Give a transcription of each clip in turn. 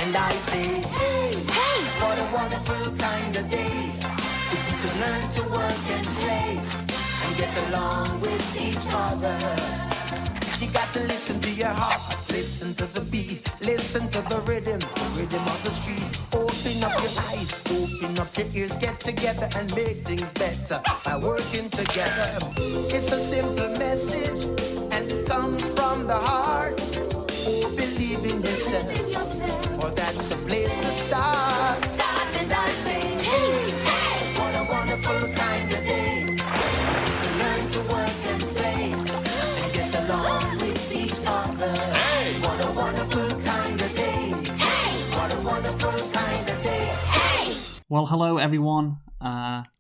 And I say, hey, what a wonderful kind of day. If you could learn to work and play and get along with each other. You got to listen to your heart, listen to the beat, listen to the rhythm of the street. Open up your eyes, open up your ears, get together and make things better by working together. It's a simple message and it comes from the heart. Oh, believe in yourself, for that's the place to start. And I say, hey, what a wonderful kind of day. To learn to work and play and get along with each other. Hey, what a wonderful kind of day. Hey, what a wonderful kind of day. Hey. Well, hello everyone.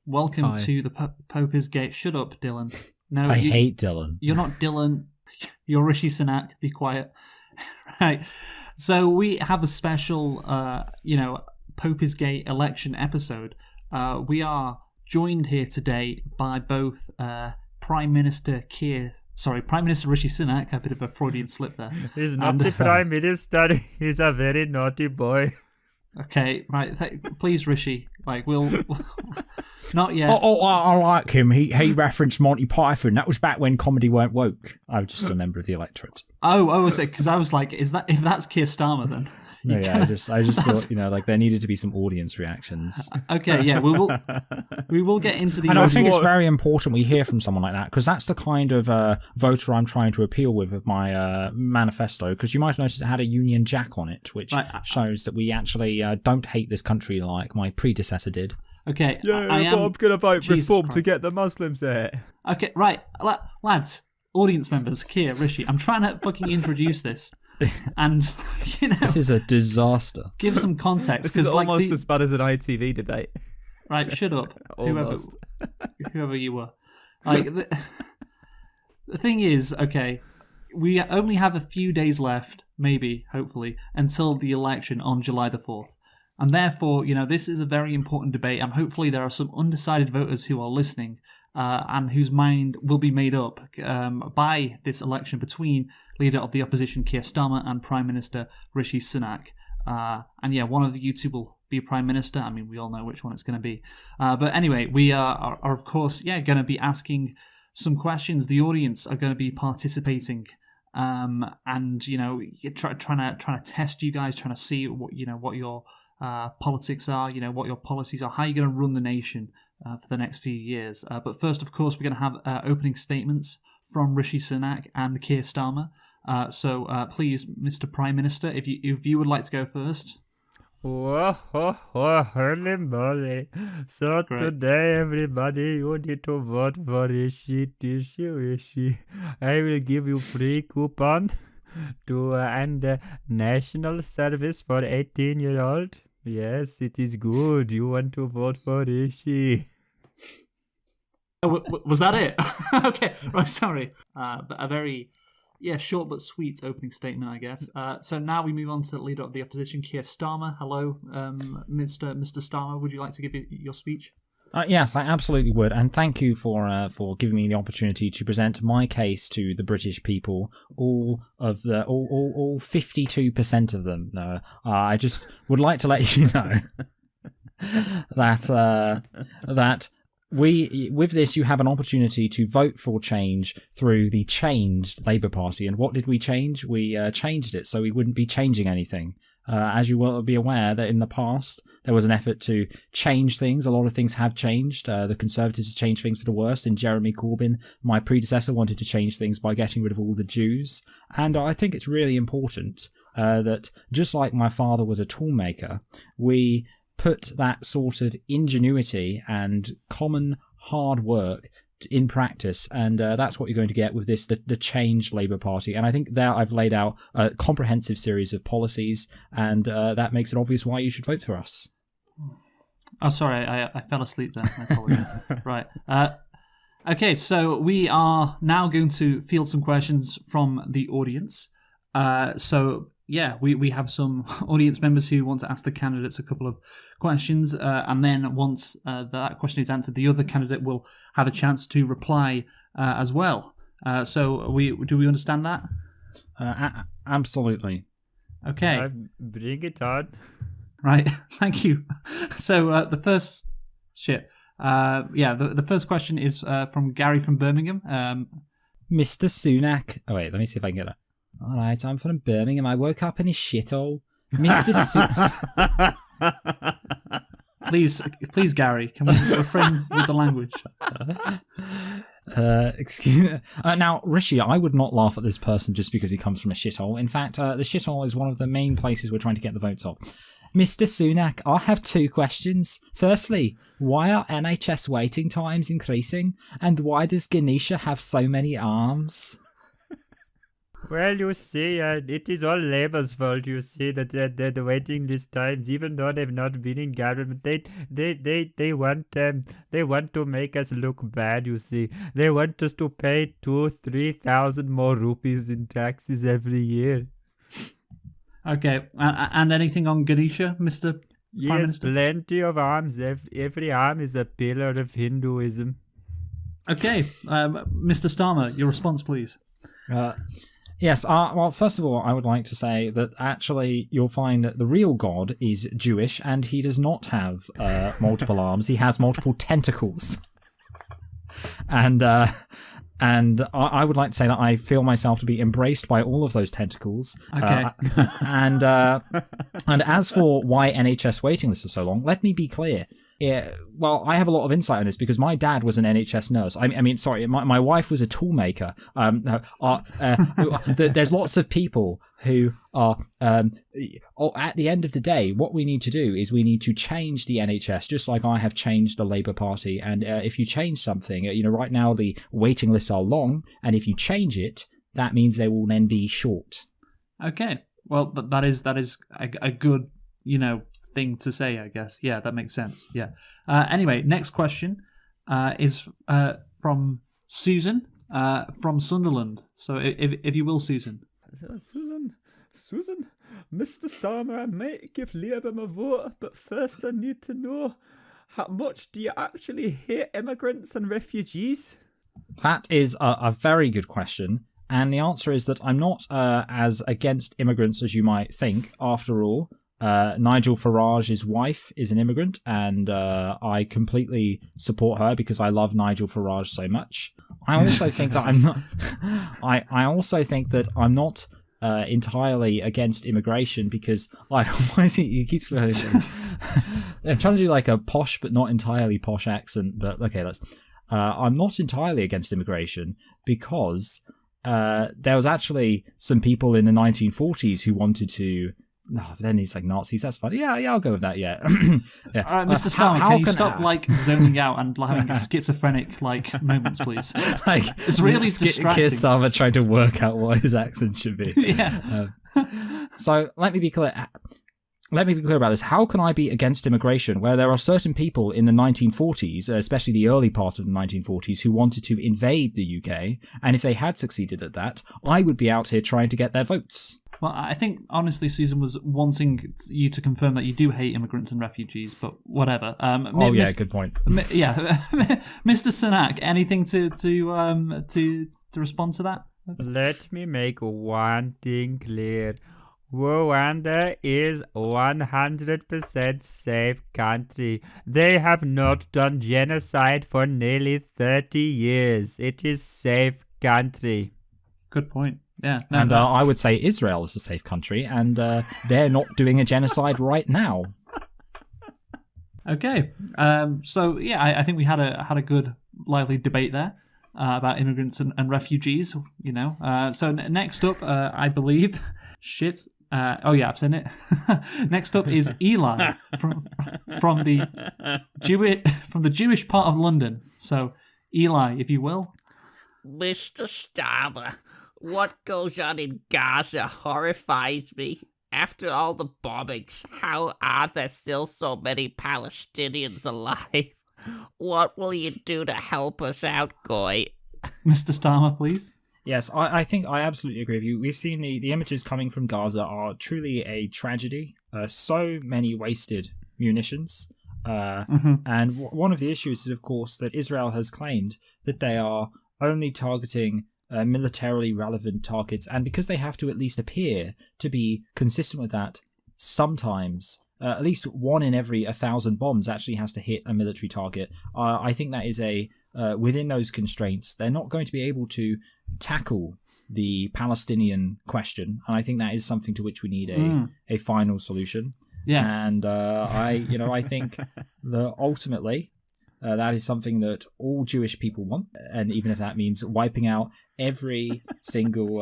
Welcome Hi. to the Pope is Gay. Shut up, Dylan. No, I hate Dylan. You're not Dylan. You're Rishi Sunak. Be quiet. Right. So we have a special, Pope is Gay election episode. We are joined here today by both Prime Minister Rishi Sunak. A bit of a Freudian slip there. He's not the Prime Minister. He's a very naughty boy. Okay, right. Please, Rishi. We'll not yet. I like him. He referenced Monty Python. That was back when comedy weren't woke. I was just a member of the electorate. Was it? Because I was like, if that's Keir Starmer, then? No, yeah, I just thought, there needed to be some audience reactions. Okay, yeah, we will get into the. And I think it's very important we hear from someone like that, because that's the kind of voter I'm trying to appeal with my manifesto. Because you might have noticed it had a Union Jack on it, which shows that we actually don't hate this country like my predecessor did. Okay, but I'm going to vote reform to get the Muslims there. Okay, right, lads, audience members, Keir, Rishi, I'm trying to fucking introduce this. And this is a disaster. Give some context. This is almost as bad as an ITV debate. Right, shut up. Almost. Whoever you were. The thing is, okay, we only have a few days left, maybe, hopefully, until the election on July the 4th. And therefore, this is a very important debate, and hopefully there are some undecided voters who are listening and whose mind will be made up by this election between Leader of the Opposition Keir Starmer and Prime Minister Rishi Sunak. One of you two will be Prime Minister. I mean, we all know which one it's going to be. But anyway, we are of course, going to be asking some questions. The audience are going to be participating. Trying to test you guys, trying to see what your politics are, what your policies are, how you're going to run the nation for the next few years. But first, of course, we're going to have opening statements from Rishi Sunak and Keir Starmer. So please, Mr. Prime Minister, if you would like to go first. Holy moly. So Great. Today, everybody, you need to vote for Rishi. I will give you free coupon to end national service for 18-year-old. Yes, it is good. You want to vote for Rishi. Was that it? Okay, right, sorry. But a very, short but sweet opening statement, I guess. So now we move on to the Leader of the Opposition, Keir Starmer. Hello, Mr. Starmer. Would you like to give your speech? Yes, I absolutely would, and thank you for giving me the opportunity to present my case to the British people. All 52% of them. I just would like to let you know that with this, you have an opportunity to vote for change through the changed Labour Party. And what did we change? We changed it so we wouldn't be changing anything. As you will be aware that in the past, there was an effort to change things. A lot of things have changed. The Conservatives changed things for the worst. And Jeremy Corbyn, my predecessor, wanted to change things by getting rid of all the Jews. And I think it's really important that just like my father was a toolmaker, we put that sort of ingenuity and common hard work in practice, and that's what you're going to get with this, the changed Labour Party. And I think there I've laid out a comprehensive series of policies, and that makes it obvious why you should vote for us. Oh, sorry, I fell asleep there. I apologize. Right. Okay, so we are now going to field some questions from the audience. We have some audience members who want to ask the candidates a couple of questions, and then once that question is answered, the other candidate will have a chance to reply as well. Do we understand that? Absolutely. Okay. Bring it on. Right. Thank you. So the first the first question is from Gary from Birmingham. Mr. Sunak. Oh wait, let me see if I can get it. All right, I'm from Birmingham. I woke up in a shithole. Mr. Sunak. Please, Gary, can we refrain with the language? Excuse me. Now, Rishi, I would not laugh at this person just because he comes from a shithole. In fact, the shithole is one of the main places we're trying to get the votes of. Mr. Sunak, I have 2 questions. Firstly, why are NHS waiting times increasing? And why does Ganesha have so many arms? Well, you see, it is all Labour's fault. You see that they're waiting these times, even though they've not been in government. They want to make us look bad. You see, they want us to pay 2,000-3,000 more rupees in taxes every year. Okay, and anything on Ganesha, Mr. Prime Yes, Minister? plenty of arms. Every arm is a pillar of Hinduism. Okay, Mr. Starmer, your response, please. Yes, well, first of all, I would like to say that actually you'll find that the real God is Jewish and he does not have multiple arms. He has multiple tentacles. And I would like to say that I feel myself to be embraced by all of those tentacles. Okay. And as for why NHS waiting lists are so long, let me be clear. Well, I have a lot of insight on this because my dad was an NHS nurse. I mean, sorry, my wife was a toolmaker. There's lots of people who are, at the end of the day, what we need to do is we need to change the NHS, just like I have changed the Labour Party. And if you change something, right now the waiting lists are long, and if you change it, that means they will then be short. Okay, well, that is a good, thing to say, I guess. Yeah, that makes sense. Yeah. Anyway, next question is from Susan from Sunderland. So if you will, Susan. Susan, Mr. Starmer, I may give Labour my vote, but first I need to know, how much do you actually hate immigrants and refugees? That is a very good question. And the answer is that I'm not as against immigrants as you might think. After all, Nigel Farage's wife is an immigrant, and I completely support her because I love Nigel Farage so much. I also think that I'm not. I also think that I'm not entirely against immigration because why is he keeps going? I'm trying to do like a posh but not entirely posh accent, but okay, I'm not entirely against immigration because there was actually some people in the 1940s who wanted to. No, then he's like Nazis. That's funny. Yeah, I'll go with that. Yeah. Yeah. All right, Mr. Starmer, can you stop zoning out and having schizophrenic moments, please? It's really distracting. Keir Starmer trying to work out what his accent should be. Yeah. So let me be clear. Let me be clear about this. How can I be against immigration where there are certain people in the 1940s, especially the early part of the 1940s, who wanted to invade the UK, and if they had succeeded at that, I would be out here trying to get their votes. Well, I think, honestly, Susan was wanting you to confirm that you do hate immigrants and refugees, but whatever. Good point. Mr. Sunak, anything to respond to that? Let me make one thing clear. Rwanda is 100% safe country. They have not done genocide for nearly 30 years. It is safe country. Good point. Yeah, I would say Israel is a safe country, and they're not doing a genocide right now. Okay, so yeah, I think we had a good, lively debate there about immigrants and refugees. So next up, I believe, I've seen it. Next up is Eli from the Jewish part of London. So Eli, if you will, Mr. Starmer. What goes on in Gaza horrifies me. After all the bombings, how are there still so many Palestinians alive? What will you do to help us out, Goy? Mr. Starmer, please. Yes, I think I absolutely agree with you. We've seen the images coming from Gaza are truly a tragedy. So many wasted munitions. And one of the issues is, of course, that Israel has claimed that they are only targeting militarily relevant targets, and because they have to at least appear to be consistent with that, sometimes at least 1 in every 1,000 bombs actually has to hit a military target. I think that is within those constraints, they're not going to be able to tackle the Palestinian question, and I think that is something to which we need a final solution. Yes. And I think that ultimately that is something that all Jewish people want, and even if that means wiping out every single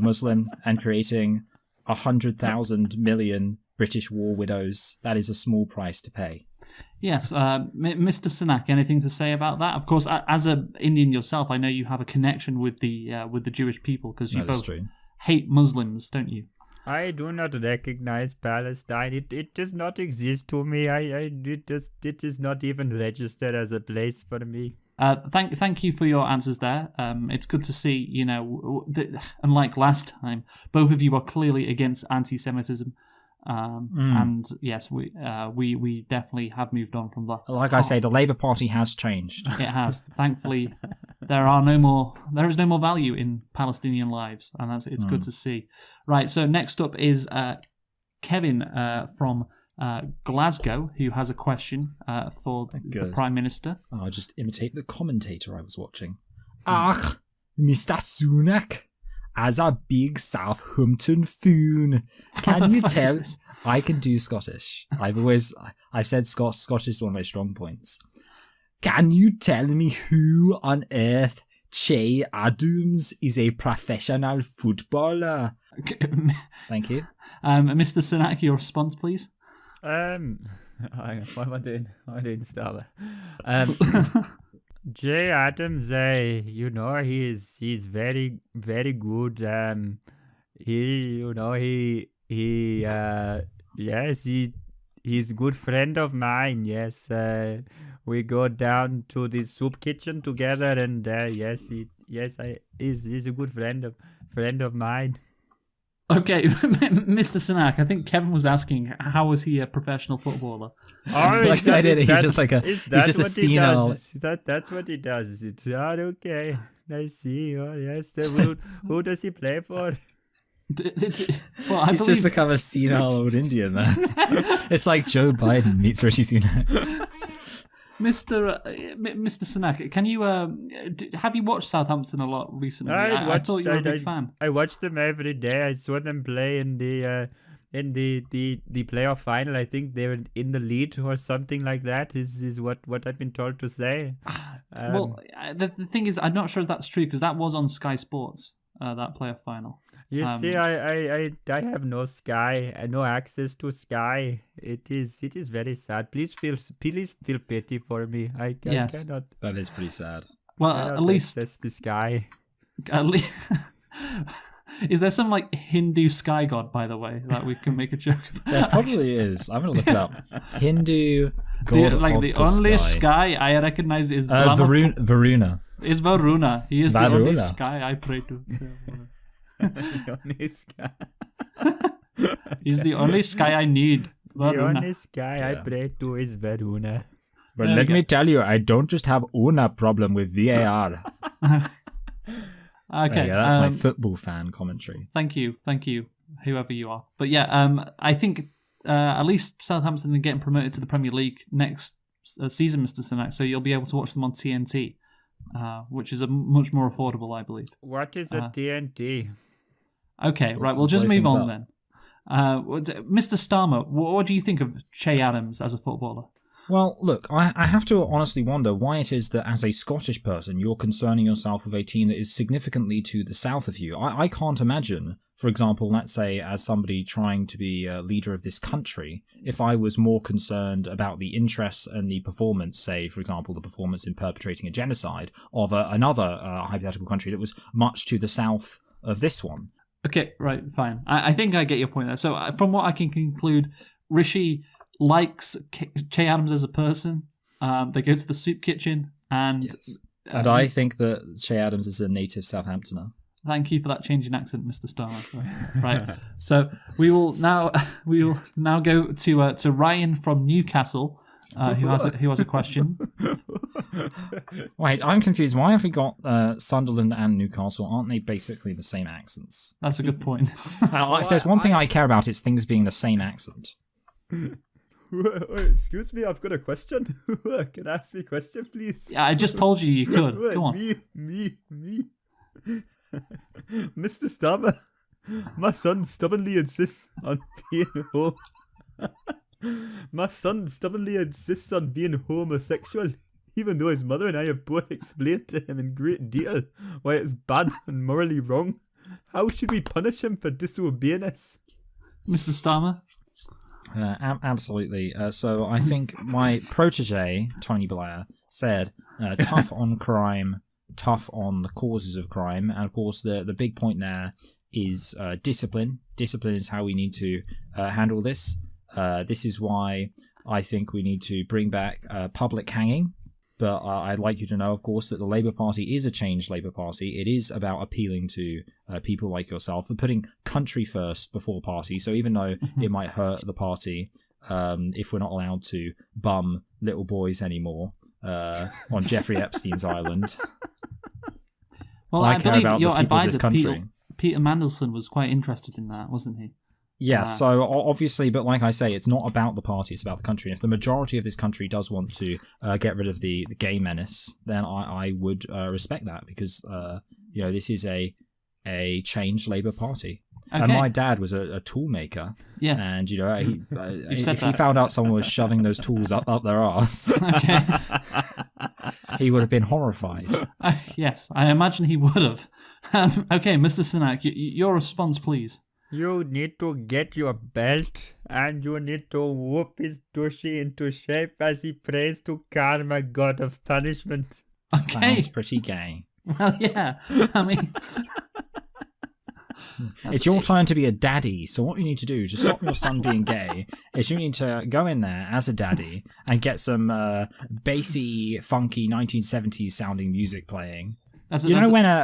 Muslim and creating 100,000 million British war widows, that is a small price to pay. Yes, Mr. Sunak, anything to say about that? Of course, as an Indian yourself, I know you have a connection with the Jewish people because you both hate Muslims, don't you? I do not recognize Palestine. It does not exist to me. It is not even registered as a place for me. Thank you for your answers there. It's good to see, unlike last time, both of you are clearly against anti-Semitism. And yes, we definitely have moved on from that. Like I say, the Labour Party has changed. It has. Thankfully, there is no more value in Palestinian lives, and it's good to see. Right. So next up is Kevin from Glasgow, who has a question for the Prime Minister. I'll just imitate the commentator I was watching. Ach, Mr. Sunak. As a big Southampton foon, can you tell? I can do Scottish. I've said Scottish is one of my strong points. Can you tell me who on earth Che Adams is a professional footballer? Thank you. Mr. Sunak, your response, please. What am I doing? I'm doing Starmer. Jay Adams, he's very, very good. He's a good friend of mine. Yes, we go down to the soup kitchen together, and he's a good friend of mine. Okay, Mr. Sunak, I think Kevin was asking, how was he a professional footballer? He's just a senile. That's what he does. It's okay. I see. Oh, yes. Who does he play for? He's just become a senile old Indian, man. It's like Joe Biden meets Rishi Sunak. Mr. Sunak, can you have you watched Southampton a lot recently? I thought you were a big fan. I watch them every day. I saw them play in the playoff final. I think they were in the lead or something like that. Is what I've been told to say. The thing is, I'm not sure if that's true because that was on Sky Sports. That playoff final. You see, I have no Sky, no access to Sky. It is very sad. Please feel pity for me. I cannot. That is pretty sad. Well, at least that's the Sky. At least. Is there some Hindu sky god, by the way, that we can make a joke about? There probably is. I'm gonna look it up. Hindu god of the only sky I recognize is Varuna. Is Varuna. He is the only sky I pray to. The only sky. He's the only sky I need. Varuna. The only sky I pray to is Varuna. But let me tell you, I don't just have una problem with VAR. Okay, that's my football fan commentary. Thank you, whoever you are. But yeah, I think at least Southampton are getting promoted to the Premier League next season, Mr. Sunak, so you'll be able to watch them on TNT, which is much more affordable, I believe. What is a TNT? Okay, right, we'll just move on then. Mr. Starmer, what do you think of Che Adams as a footballer? Well, look, I have to honestly wonder why it is that as a Scottish person, you're concerning yourself with a team that is significantly to the south of you. I can't imagine, for example, let's say, as somebody trying to be a leader of this country, if I was more concerned about the interests and the performance, say, for example, the performance in perpetrating a genocide of another hypothetical country that was much to the south of this one. Okay, right, fine. I think I get your point there. So from what I can conclude, Rishi likes Che Adams as a person. They go to the soup kitchen and... Yes. And I think that Che Adams is a native Southamptoner. Thank you for that change in accent, Mr. Starmer. Right. So we will now go to Ryan from Newcastle, who has a question. Wait, I'm confused. Why have we got Sunderland and Newcastle? Aren't they basically the same accents? That's a good point. If there's one thing I care about, it's things being the same accent. Excuse me, I've got a question. Can I ask me a question, please? Yeah, I just told you could. Go on. Me. Mr. Starmer, my son stubbornly insists on being home. My son stubbornly insists on being homosexual, even though his mother and I have both explained to him in great detail why it's bad and morally wrong. How should we punish him for disobeying us? Mr. Starmer? Absolutely. So I think my protege, Tony Blair, said tough on crime, tough on the causes of crime. And of course, the big point there is discipline. Discipline is how we need to handle this. This is why I think we need to bring back public hanging. But I'd like you to know, of course, that the Labour Party is a changed Labour Party. It is about appealing to people like yourself and putting country first before party. So even though it might hurt the party if we're not allowed to bum little boys anymore on Jeffrey Epstein's island, well, I I care believe about your the people of advisor, this country. Peter Mandelson, was quite interested in that, wasn't he? Yeah, so obviously, but like I say, it's not about the party, it's about the country. And if the majority of this country does want to get rid of the gay menace, then I would respect that because, this is a changed Labour Party. Okay. And my dad was a tool maker. Yes. And, if that. he found out someone was shoving those tools up their arse, Okay. he would have been horrified. Yes, I imagine he would have. Okay, Mr. Sunak, your response, please. You need to get your belt and you need to whoop his tushy into shape as he prays to karma, god of punishment. Okay. Sounds pretty gay. Well, yeah. I mean... It's your turn to be a daddy, so what you need to do to stop your son being gay is you need to go in there as a daddy and get some bassy, funky 1970s sounding music playing. When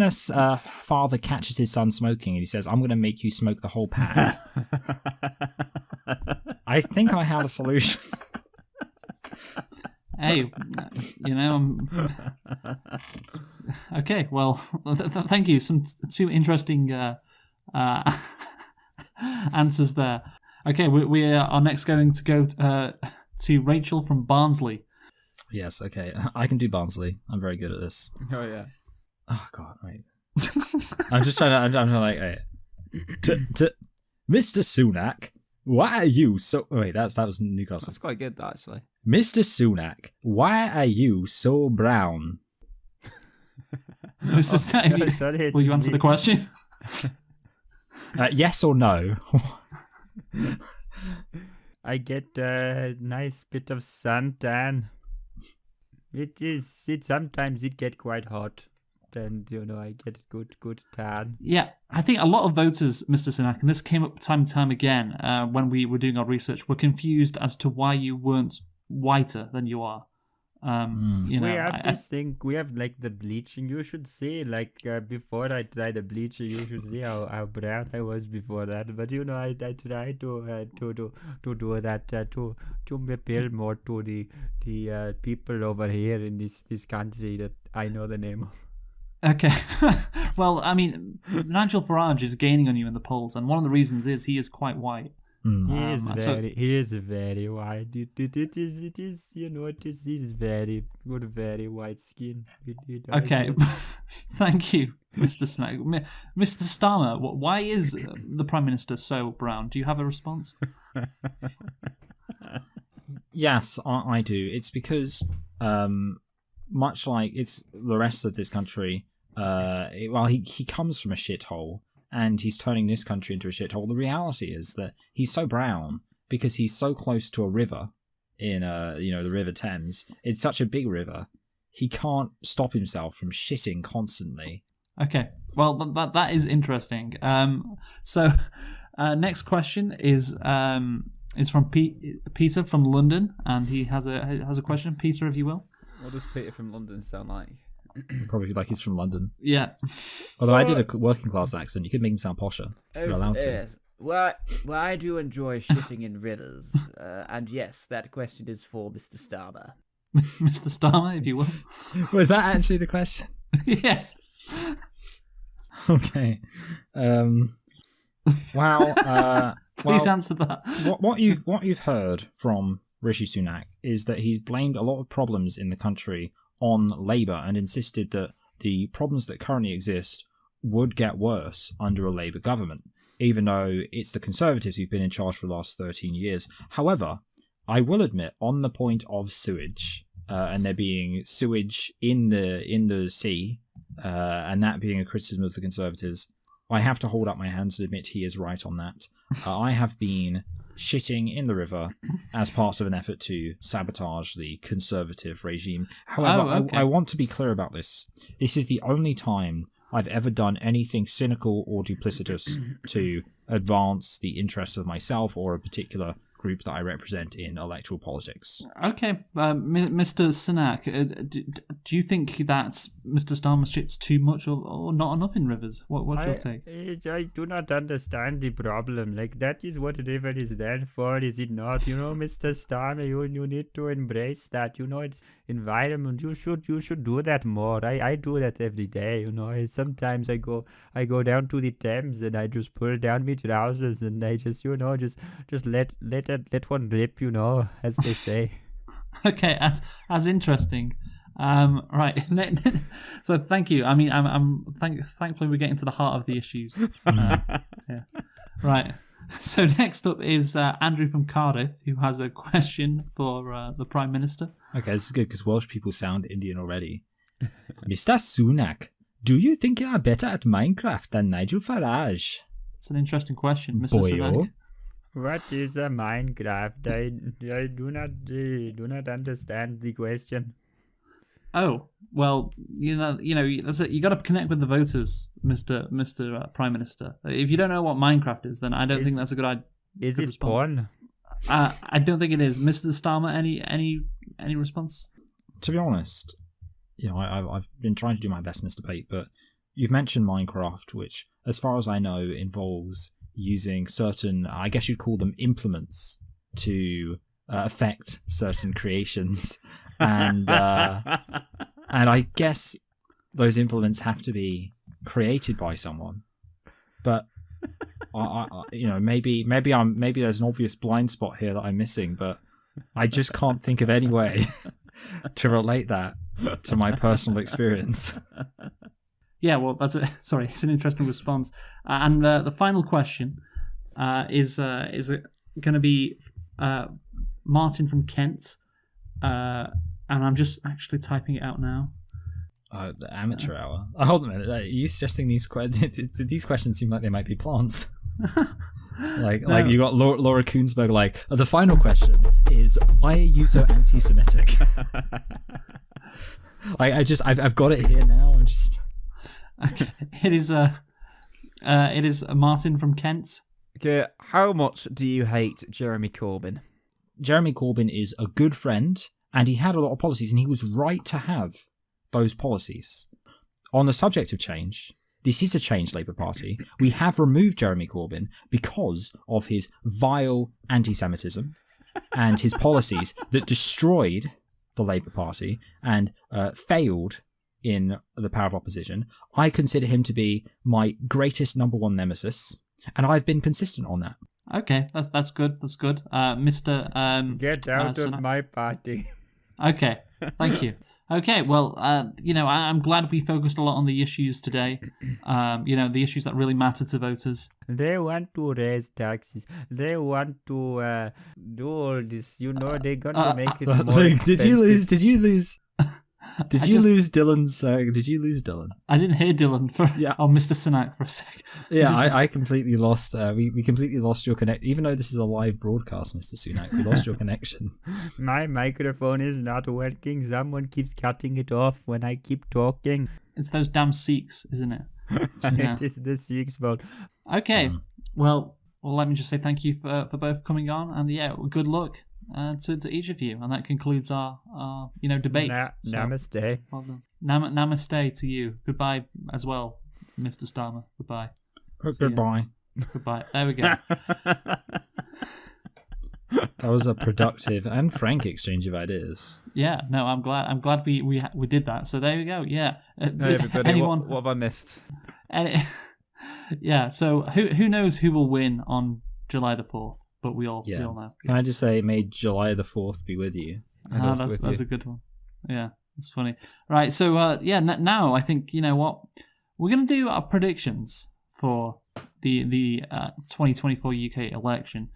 a father catches his son smoking and he says, "I'm going to make you smoke the whole pack." I think I have a solution. Hey, okay, well, thank you. Two interesting answers there. Okay, we are next going to go to Rachel from Barnsley. Yes, okay. I can do Barnsley. I'm very good at this. Oh, yeah. Oh, God, wait. I'm trying to like, wait. Mr. Sunak, why are you so... Wait, that was Newcastle. That's quite good, actually. Mr. Sunak, why are you so brown? Mr. Sunak, Sorry, will you answer the question? Yes or no? I get a nice bit of suntan. Sometimes it get quite hot. And, I get good tan. Yeah, I think a lot of voters, Mr. Sunak, and this came up time and time again when we were doing our research, were confused as to why you weren't whiter than you are. We have this thing, we have like the bleaching. You should say, before I tried the bleaching, you should see how brown I was before that. But I try to do that to appeal more to the people over here in this country that I know the name of. Okay. Well, I mean, Nigel Farage is gaining on you in the polls, and one of the reasons is he is quite white. He is very white. It is he's very good, very white skin. Okay. Thank you, Mr. Snack. Mr. Starmer, why is the Prime Minister so brown? Do you have a response? Yes, I do. It's because, much like it's the rest of this country, he comes from a shithole, and he's turning this country into a shithole. The reality is that he's so brown because he's so close to a river in, the River Thames. It's such a big river. He can't stop himself from shitting constantly. Okay, well, that is interesting. So, next question is from Peter from London, and he has a question. Peter, if you will. What does Peter from London sound like? Probably like he's from London. Yeah. Although I did a working class accent, you could make him sound posher. You're allowed to. Well, I do enjoy shitting in rivers, and yes, that question is for Mr. Starmer. Mr. Starmer, if you will. Was that actually the question? Yes. Okay. Wow. Please well, answer that. what you've heard from Rishi Sunak is that he's blamed a lot of problems in the country on Labour and insisted that the problems that currently exist would get worse under a Labour government, even though it's the Conservatives who've been in charge for the last 13 years. However, I will admit, on the point of sewage, and there being sewage in the sea, and that being a criticism of the Conservatives, I have to hold up my hands and admit he is right on that. I have been shitting in the river as part of an effort to sabotage the Conservative regime. However, okay. I want to be clear about this. This is the only time I've ever done anything cynical or duplicitous to advance the interests of myself or a particular group that I represent in electoral politics. Okay, Mr. Sunak, do you think that Mr. Starmer shits too much or not enough in rivers? What's your take? I do not understand the problem. Like, that is what river is there for, is it not? Mr. Starmer, you need to embrace that. It's environment. You should do that more. I do that every day. Sometimes I go down to the Thames and I just pull down my trousers and I just let one rip, as they say. Okay, as interesting. Right. So thank you. I mean, thankfully we're getting to the heart of the issues. Yeah. Right. So next up is Andrew from Cardiff, who has a question for the Prime Minister. Okay, this is good because Welsh people sound Indian already. Mr. Sunak, do you think you are better at Minecraft than Nigel Farage? It's an interesting question, Mr. Boyo. Sunak. What is a Minecraft? I do not understand the question. Oh, well, you that's it. You got to connect with the voters, Mr. Prime Minister. If you don't know what Minecraft is, then I don't think that's a good idea. Is it porn? I don't think it is. Mr. Starmer, any response? To be honest, I've been trying to do my best in this debate, but you've mentioned Minecraft, which, as far as I know, involves using certain, I guess you'd call them implements, to affect certain creations, and I guess those implements have to be created by someone. But maybe there's an obvious blind spot here that I'm missing, but I just can't think of any way to relate that to my personal experience. Yeah, well, that's it. Sorry, it's an interesting response. And the final question is going to be Martin from Kent, and I'm just actually typing it out now. The amateur hour. Hold on a minute. Are you suggesting these questions seem like they might be plants? Like you got Laura Koonsberg. The final question is, why are you so anti-Semitic? I've got it here now. I'm just. Okay. It is Martin from Kent. Okay, how much do you hate Jeremy Corbyn? Jeremy Corbyn is a good friend, and he had a lot of policies, and he was right to have those policies. On the subject of change, this is a change Labour Party. We have removed Jeremy Corbyn because of his vile anti-Semitism and his policies that destroyed the Labour Party and failed in the power of opposition. I consider him to be my greatest number one nemesis, and I've been consistent on that. Okay, that's good. That's good. Mr. Get out of my party. Okay, thank you. Okay, well, I'm glad we focused a lot on the issues today. The issues that really matter to voters. They want to raise taxes. They want to do all this. They're going to make it more expensive. Did you lose? Did you lose Dylan's? Did you lose Dylan? I didn't hear Dylan on Mr. Sunak for a sec. Yeah, I completely lost. We completely lost your connection. Even though this is a live broadcast, Mr. Sunak, we lost your connection. My microphone is not working. Someone keeps cutting it off when I keep talking. It's those damn Sikhs, isn't it? Yeah. It is the Sikhs' fault. Okay, well, let me just say thank you for both coming on, and good luck. To each of you, and that concludes our debate. Namaste. Well done. Namaste to you. Goodbye as well, Mr. Starmer. Goodbye. Goodbye. Goodbye. There we go. That was a productive and frank exchange of ideas. Yeah, no, I'm glad we did that. So there we go. Yeah. Hey, everybody, what have I missed? Yeah. So who knows who will win on July the 4th? But we all know. Can I just say, may July the 4th be with you? That's a good one. Yeah, it's funny. Right. So now I think you know what we're gonna do our predictions for the 2024 UK election.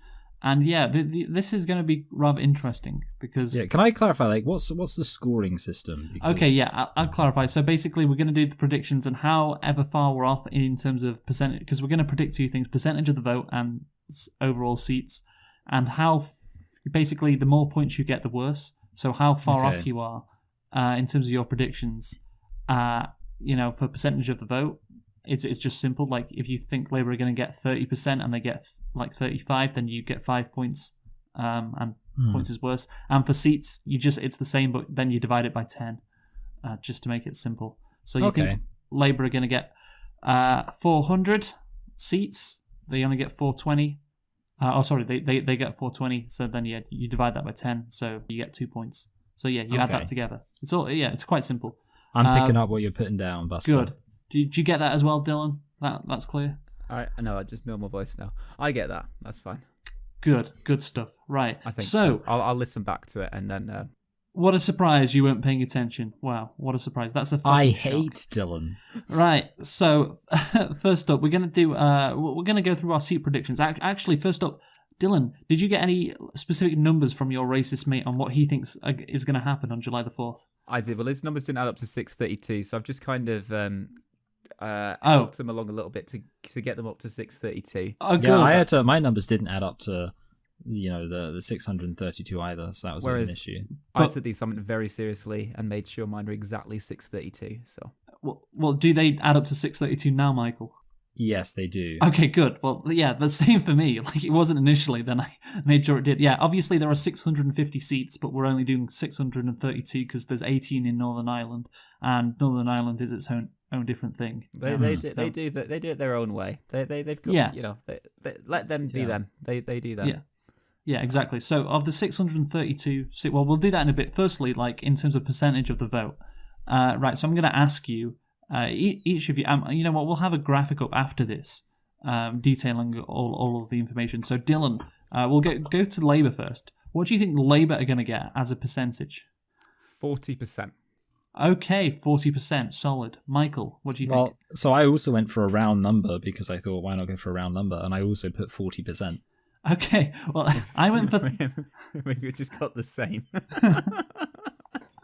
And yeah, this is going to be rather interesting because... Yeah, can I clarify, like, what's the scoring system? Because... Okay, yeah, I'll clarify. So basically, we're going to do the predictions and however far we're off in terms of percentage, because we're going to predict two things, percentage of the vote and overall seats, and how, basically, the more points you get, the worse. So how far off you are in terms of your predictions, for percentage of the vote, it's just simple. Like, if you think Labour are going to get 30% and they get... like 35, then you get 5 points, and points is worse. And for seats, it's the same, but then you divide it by 10, just to make it simple. So you think Labour are going to get 400 seats? They only get 420. They get 420. So then you divide that by 10, so you get 2 points. So yeah, you add that together. It's quite simple. I'm picking up what you're putting down, Buster. Good. Do you get that as well, Dylan? That's clear. I know, I just know my voice now. I get that. That's fine. Good stuff. Right. I think so. I'll listen back to it and then. What a surprise! You weren't paying attention. Wow, what a surprise! That's a. I shock. hate Dylan. Right. So first up, we're gonna do. We're gonna go through our seat predictions. Actually, first up, Dylan, did you get any specific numbers from your racist mate on what he thinks is going to happen on July the 4th? I did. Well, his numbers didn't add up to 632, so I've just kind of. Helped them along a little bit to get them up to 632. Oh, good. Yeah, I had to. My numbers didn't add up to, the 632 either, so that was an issue. I took these something very seriously and made sure mine were exactly 632. So, well, do they add up to 632 now, Michael? Yes, they do. Okay, good. Well, yeah, the same for me. Like, it wasn't initially, then I made sure it did. Yeah, obviously there are 650 seats, but we're only doing 632 because there's 18 in Northern Ireland, and Northern Ireland is its own different thing. They do it their own way. They've got they let them be them. They do that. Yeah, exactly. So of the 632, well, we'll do that in a bit. Firstly, like in terms of percentage of the vote, right? So I'm going to ask you, each of you. You know what? We'll have a graphic up after this, detailing all of the information. So Dylan, we'll go to Labour first. What do you think Labour are going to get as a percentage? 40%. Okay, 40%, solid. Michael, what do you think? Well, so I also went for a round number because I thought, why not go for a round number? And I also put 40%. Okay, well, I went for... Maybe we just got the same.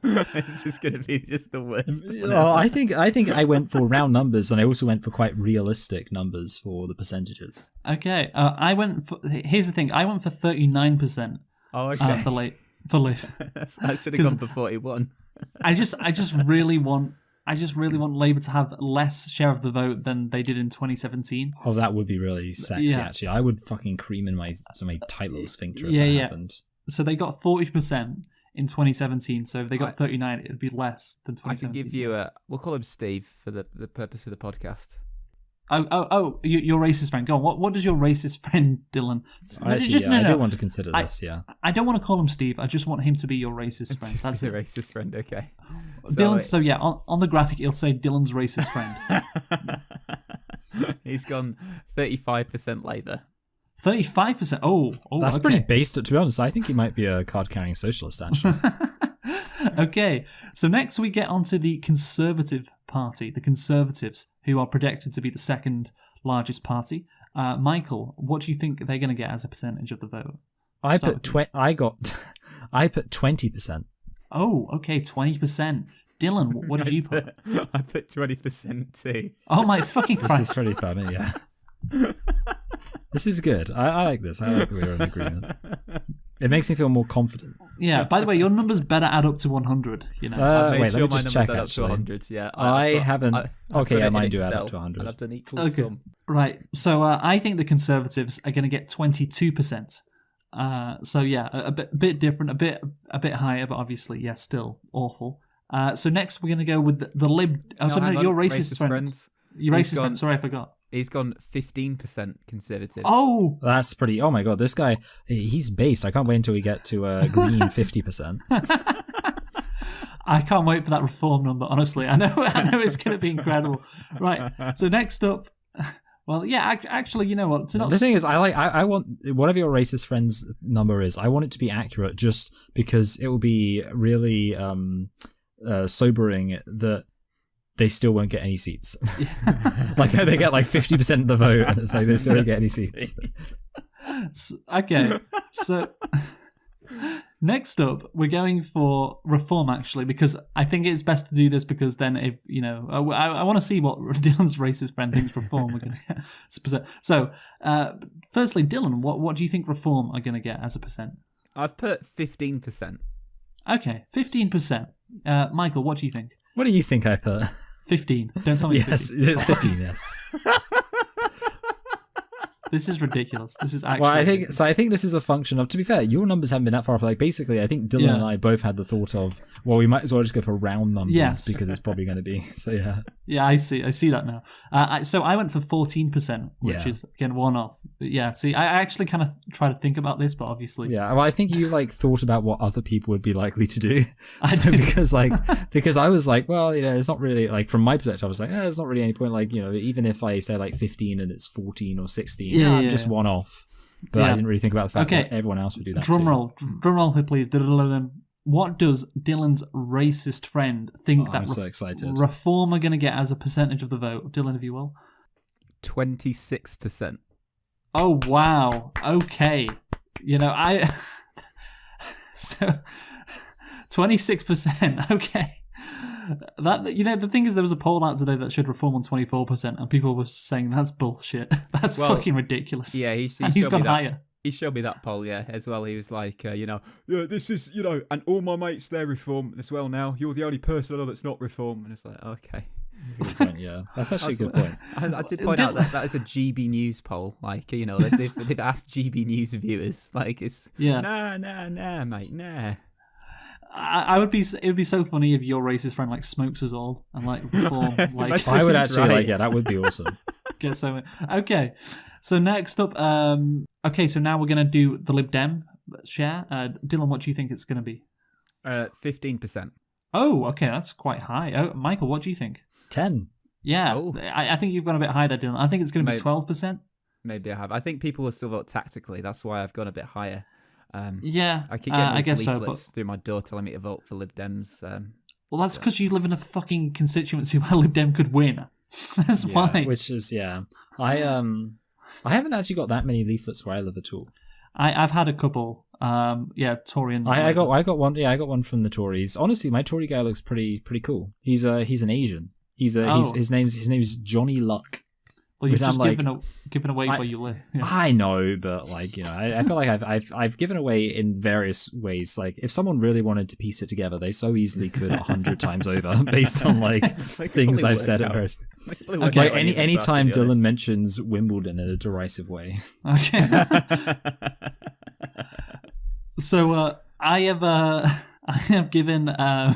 It's just going to be just the worst. Well, I think I went for round numbers, and I also went for quite realistic numbers for the percentages. Okay, I went for... Here's the thing, I went for 39%. Oh, okay. For Labour. I should have gone for 41. I just really want Labour to have less share of the vote than they did in 2017. Oh, that would be really sexy. Actually, I would fucking cream in my tight little sphincter if that happened. So they got 40% in 2017. So if they got 39, it'd be less than 2017. I can give you we'll call him Steve for the purpose of the podcast. Your racist friend. Go on. What does your racist friend Dylan? I do want to consider this. I don't want to call him Steve. I just want him to be your racist friend. That's a racist friend. Okay. Dylan. So yeah, on the graphic it'll say Dylan's racist friend. He's gone 35% Labour. 35%. Oh, that's pretty based. To be honest, I think he might be a card-carrying socialist. Actually. Okay. So next we get onto the Conservative Party, the Conservatives, who are projected to be the second largest party. Michael, what do you think they're going to get as a percentage of the vote? I put 20%. Oh, okay, 20%. Dylan, what did you put? I put 20% too. Oh my fucking Christ! This is pretty funny. Yeah. This is good. I like this. I like that we're in agreement. It makes me feel more confident. Yeah. By the way, your numbers better add up to 100. You know. Wait, let me just check. Up to 100. Yeah. I haven't. Okay, mine do add up to 100. I've done equal sum. Right. So I think the Conservatives are going to get 22%. So yeah, a bit different, a bit higher, but obviously, yeah, still awful. So next we're going to go with the Lib. Oh, no, your racist friend. Your racist friend. Sorry, I forgot. He's gone 15% Conservative. Oh, That's pretty. Oh my god, this guy, he's based. I can't wait until we get to green 50%. I can't wait for that reform number. Honestly, I know it's going to be incredible. Right. So next up, well, yeah, actually, you know what? The thing is, I want whatever your racist friend's number is. I want it to be accurate, just because it will be really sobering that they still won't get any seats. Like they get like 50% of the vote, and it's like they still don't get any seats. Okay, so next up, we're going for reform, actually, because I think it's best to do this because then, if you know, I want to see what Dylan's racist friend thinks reform we're going to get. So, firstly, Dylan, what do you think reform are going to get as a percent? I've put 15%. Okay, 15%. Michael, what do you think? What do you think I put? 15. Don't tell me it's Yes, 15. it's 15. Yes. This is ridiculous. This is actually. Well, I think ridiculous. so. I think this is a function of. To be fair, your numbers haven't been that far off. Like basically, I think Dylan and I both had the thought of, well, we might as well just go for round numbers because it's probably going to be. So yeah. Yeah, I see that now. So I went for 14%, which is again one off. But yeah, see, I actually kind of try to think about this, but obviously, Yeah, well, I think you like thought about what other people would be likely to do. I So did. because I was like, well, you know, it's not really like from my perspective, I was like, there's not really any point. Like, you know, even if I say like 15 and it's 14 or 16, I'm just one off. But I Yeah. didn't really think about the fact Okay. that everyone else would do that. Drum too. roll, please. What does Dylan's racist friend think that I'm so excited. reform are going to get as a percentage of the vote? Dylan, if you will. 26%. Oh wow. Okay. You know, so 26%. Okay. That, you know, the thing is, there was a poll out today that showed reform on 24%, and people were saying that's bullshit. That's fucking ridiculous. Yeah, and he's showed gone me that. higher. He showed me that poll, yeah, as well. He was like, yeah, this is, and all my mates, they're reform as well now. You're the only person I know that's not reform. And it's like, okay. That's a good point, yeah, that's actually a good point. I did point out that is a GB News poll. Like, they've asked GB News viewers. Like, it's, nah, mate, nah. It would be so funny if your racist friend like smokes us all and like reform like I would He's actually right. like, yeah, that would be awesome. get so many. Okay, so next up, so now we're gonna do the Lib Dem share. Dylan, what do you think it's gonna be? 15%. Oh, okay, that's quite high. Oh, Michael, what do you think? 10. Yeah, Oh. I think you've gone a bit high there, Dylan. I think it's gonna be Maybe. 12%. Maybe I have. I think people will still vote tactically. That's why I've gone a bit higher. Yeah, I keep getting I these guess so. leaflets But through my door telling me to vote for Lib Dems. well, that's because you live in a fucking constituency where Lib Dem could win. That's why. Which is I haven't actually got that many leaflets where I live at all. I've had a couple. Tory and I got one. Yeah, I got one from the Tories. Honestly, my Tory guy looks pretty cool. He's an Asian. His name's Johnny Luck. Well, you've Which I'm just given away where you live. Yeah. I know, but like, you know, I feel like I've given away in various ways. Like, if someone really wanted to piece it together, they so easily could 100 times over, based on like things I've said at various. Okay. Like any time Dylan mentions Wimbledon in a derisive way. Okay. So I have given the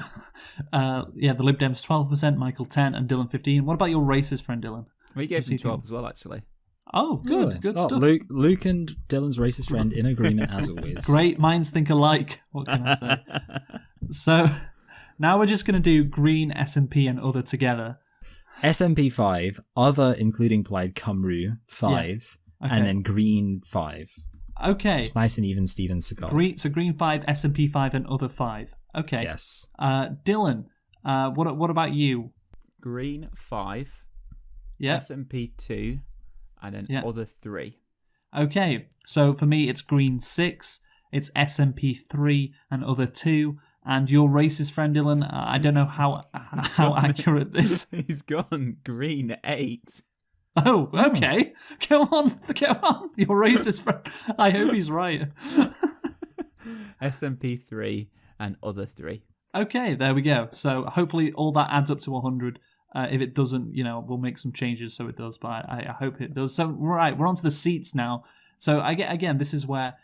Lib Dems 12%, Michael 10, and Dylan 15. What about your racist friend Dylan? We gave him 12 as well, actually. Oh, good, Really? good Oh, stuff. Luke and Dylan's racist friend in agreement as always. Great minds think alike. What can I say? So now we're just going to do green, SNP, and other together. SNP 5, other including Plaid Cymru 5, Yes. Okay. and then green 5. Okay. Just nice and even Steven Seagal. Green 5, SNP 5, and other 5. Okay. Yes. Dylan, what about you? Green 5, Yeah. SMP 2, and then other 3. Okay. So for me, it's green 6, it's SMP 3, and other 2. And your racist friend Dylan, I don't know how accurate this. He's gone green 8. Oh, okay. Go on. Your racist friend. I hope he's right. SMP 3 and other 3. Okay, there we go. So hopefully all that adds up to 100. If it doesn't, we'll make some changes so it does, but I hope it does. So, right, we're on to the seats now. So, again, this is where,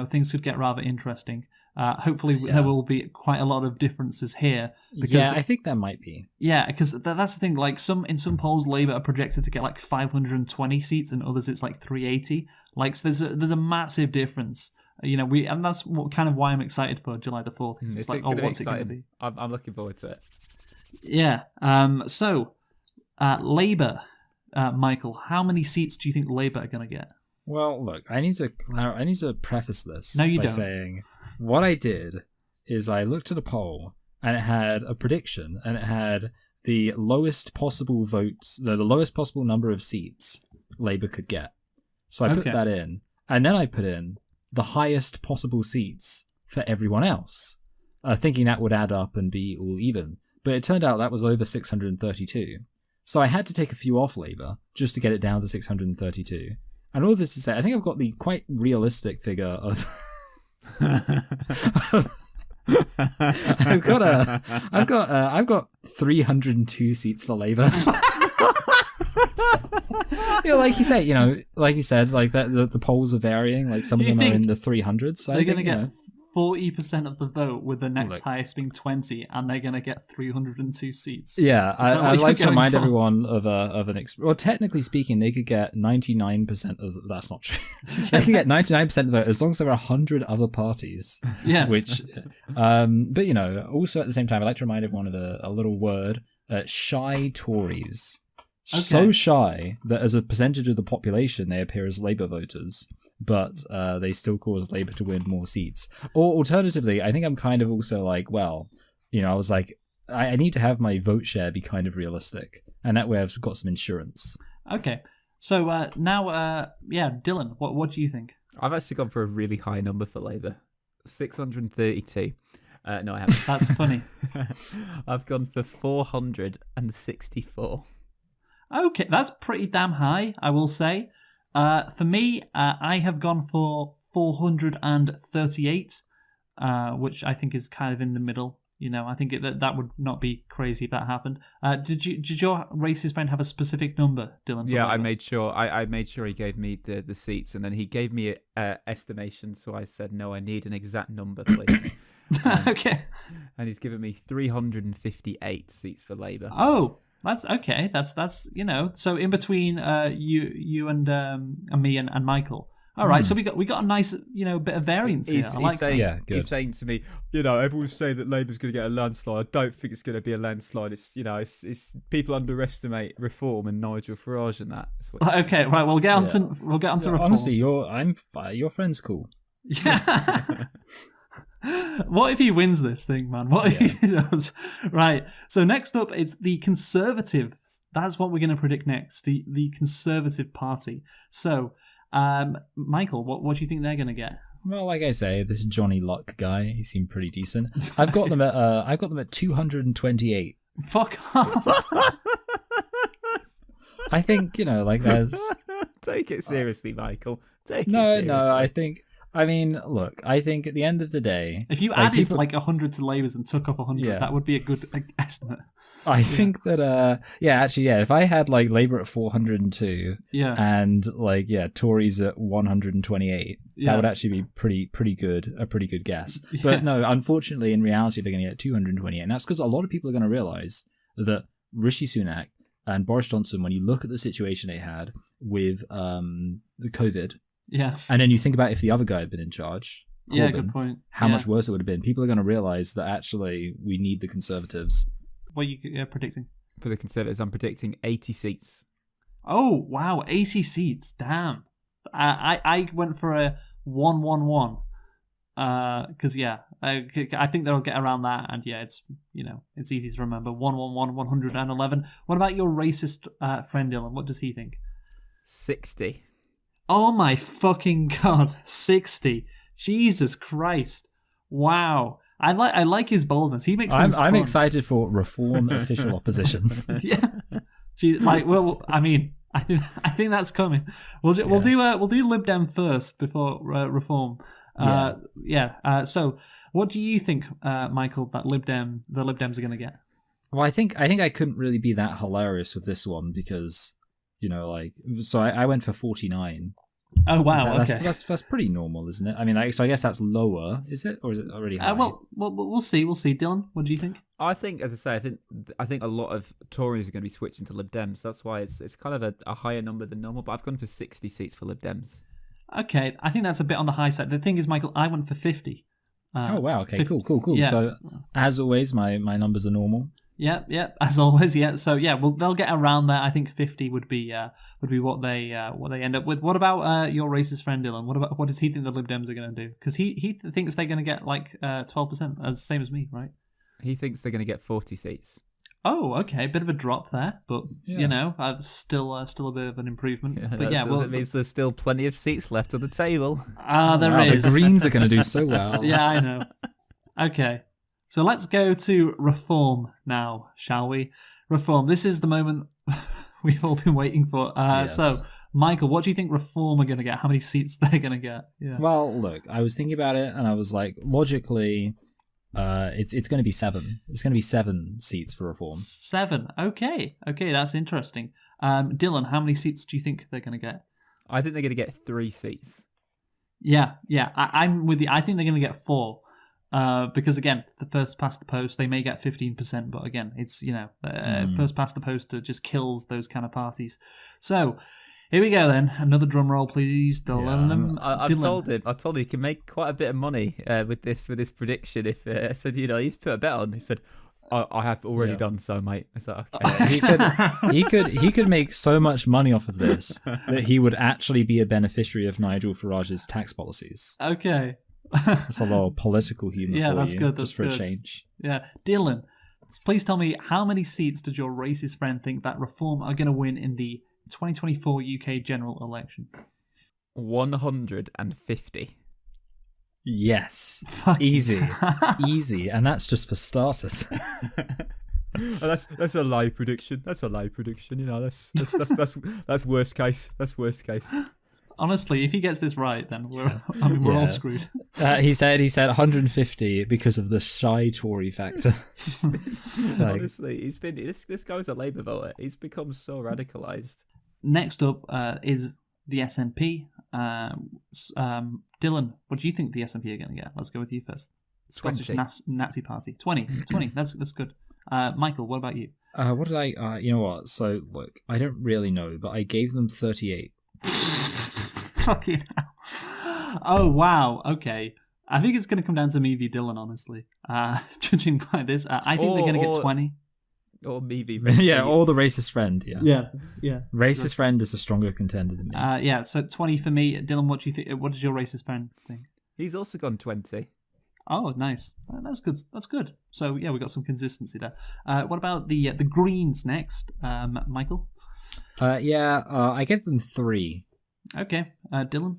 things could get rather interesting. Hopefully, there will be quite a lot of differences here. Because, I think there might be. Yeah, because that's the thing. Like in some polls, Labour are projected to get like 520 seats, and others it's like 380. Like so there's a massive difference. And that's kind of why I'm excited for July the 4th. It's like, what's it going to be? I'm looking forward to it. Yeah. So, Labour, Michael, how many seats do you think Labour are going to get? Well, look, I need to preface this by don't. Saying what I did is I looked at a poll and it had a prediction and it had the lowest possible votes, the lowest possible number of seats Labour could get. So I put that in, and then I put in the highest possible seats for everyone else, thinking that would add up and be all even. But it turned out that was over 632. So I had to take a few off Labour just to get it down to 632. And all this to say, I think I've got the quite realistic figure of. I've got 302 seats for Labour. Like you said, like that the polls are varying. Like some of them are in the 300s. So they're going to get 40% of the vote, with the next highest being 20, and they're going to get 302 seats. Yeah, I'd like to remind everyone of an well, technically speaking, they could get 99% of that's not true. They could get 99% of the vote as long as there are 100 other parties. Yes. Which, but also at the same time, I'd like to remind everyone of a little word: shy Tories. Okay. So shy that as a percentage of the population, they appear as Labour voters, but they still cause Labour to win more seats. Or alternatively, I think I'm kind of also like, well, I was like, I need to have my vote share be kind of realistic, and that way I've got some insurance. Okay, so now, Dylan, what do you think? I've actually gone for a really high number for Labour, 632. No, I haven't. That's funny. I've gone for 464. Okay, that's pretty damn high, I will say. For me, I have gone for 438, which I think is kind of in the middle. I think that would not be crazy if that happened. Did your racist friend have a specific number, Dylan? Yeah, I made sure. I made sure he gave me the seats, and then he gave me an estimation. So I said, no, I need an exact number, please. Okay. And he's given me 358 seats for Labour. Oh. That's okay. That's So in between you and me and Michael. All right. So we got a nice bit of variance here. I like that. He's saying to me, everyone's saying that Labour's going to get a landslide. I don't think it's going to be a landslide. It's people underestimate reform and Nigel Farage and that. Okay. Right. We'll get on to reform. Honestly, your friend's cool. Yeah. What if he wins this thing, man? What if he does? Right. So next up, it's the Conservatives. That's what we're going to predict next. The Conservative Party. So, Michael, what do you think they're going to get? Well, like I say, this Johnny Luck guy, he seemed pretty decent. I've got them at 228. Fuck off. I think there's. Take it seriously, Michael. Look, I think at the end of the day... If you added 100 to Labour's and took off 100, that would be a good estimate. I think that, if I had Labour at 402 and Tories at 128, that would actually be pretty good, a pretty good guess. But no, unfortunately, in reality, they're going to get 228. And that's because a lot of people are going to realise that Rishi Sunak and Boris Johnson, when you look at the situation they had with the COVID... Yeah. And then you think about if the other guy had been in charge, Corbyn, good point. how much worse it would have been. People are going to realise that actually we need the Conservatives. What are you predicting? For the Conservatives, I'm predicting 80 seats. Oh, wow. 80 seats. Damn. I went for a 111. Because, I think they'll get around that. And, it's it's easy to remember. 111, 111. What about your racist friend, Dylan? What does he think? 60. Oh my fucking god, 60. Jesus Christ. Wow. I like his boldness. He makes things I'm fun. excited for reform official opposition. Yeah. I think that's coming. We'll do Lib Dem first before reform. So what do you think, Michael, that the Lib Dems are going to get? Well, I think I couldn't really be that hilarious with this one because so I went for 49. Oh wow, okay. That's pretty normal, isn't it? I mean, so I guess that's lower, is it, or is it already high? Well, we'll see. We'll see. Dylan, what do you think? I think, as I say, I think a lot of Tories are going to be switching to Lib Dems. That's why it's kind of a higher number than normal. But I've gone for 60 seats for Lib Dems. Okay, I think that's a bit on the high side. The thing is, Michael, I went for 50. Oh wow, okay, 50. Cool. Yeah. So as always, my numbers are normal. Yeah, as always, yeah. So yeah, well, they'll get around there. I think 50 would be what they end up with. What about your racist friend Dylan? What does he think the Lib Dems are going to do? Because he thinks they're going to get like 12%, as same as me, right? He thinks they're going to get 40 seats. Oh, okay, bit of a drop there, but still a bit of an improvement. But yeah, well, it means there's still plenty of seats left on the table. There is. The Greens are going to do so well. Yeah, I know. Okay. So let's go to Reform now, shall we? Reform. This is the moment we've all been waiting for. Yes. So, Michael, what do you think Reform are going to get? How many seats they're going to get? Yeah. Well, look, I was thinking about it, and I was like, logically, it's going to be 7. It's going to be 7 seats for Reform. 7. Okay, that's interesting. Dylan, how many seats do you think they're going to get? I think they're going to get 3 seats. Yeah. I'm with you. I think they're going to get 4. Because again, the first past the post, they may get 15%, but again, it's first past the post just kills those kind of parties. So here we go then. Another drum roll, please. I've told him he can make quite a bit of money with this prediction. If I said, he's put a bet on. He said, I have already done so, mate. I said, okay. he could make so much money off of this that he would actually be a beneficiary of Nigel Farage's tax policies. Okay. That's a lot of political humor for that's you, good. just for a change. Yeah. Dylan, please tell me, how many seats does your racist friend think that Reform are going to win in the 2024 UK general election? 150. Yes. Easy. And that's just for starters. That's a lie prediction. That's worst case. That's worst case. Honestly, if he gets this right, then we're all screwed. He said 150 because of the shy Tory factor. Honestly, this guy's a Labour voter. He's become so radicalised. Next up is the SNP. Dylan, what do you think the SNP are going to get? Let's go with you first. Scottish Nazi Party. 20. That's good. Michael, what about you? What did I? You know what? So look, I don't really know, but I gave them 38. Fucking hell. Oh, wow. Okay. I think it's going to come down to me v. Dylan, honestly. Judging by this, I think they're going to get 20. Or me v. Yeah, or the racist friend, Yeah. Racist friend is a stronger contender than me. So 20 for me. Dylan, what do you think? What does your racist friend think? He's also gone 20. Oh, nice. That's good. So, yeah, we got some consistency there. What about the Greens next, Michael? I gave them 3. Okay, Dylan.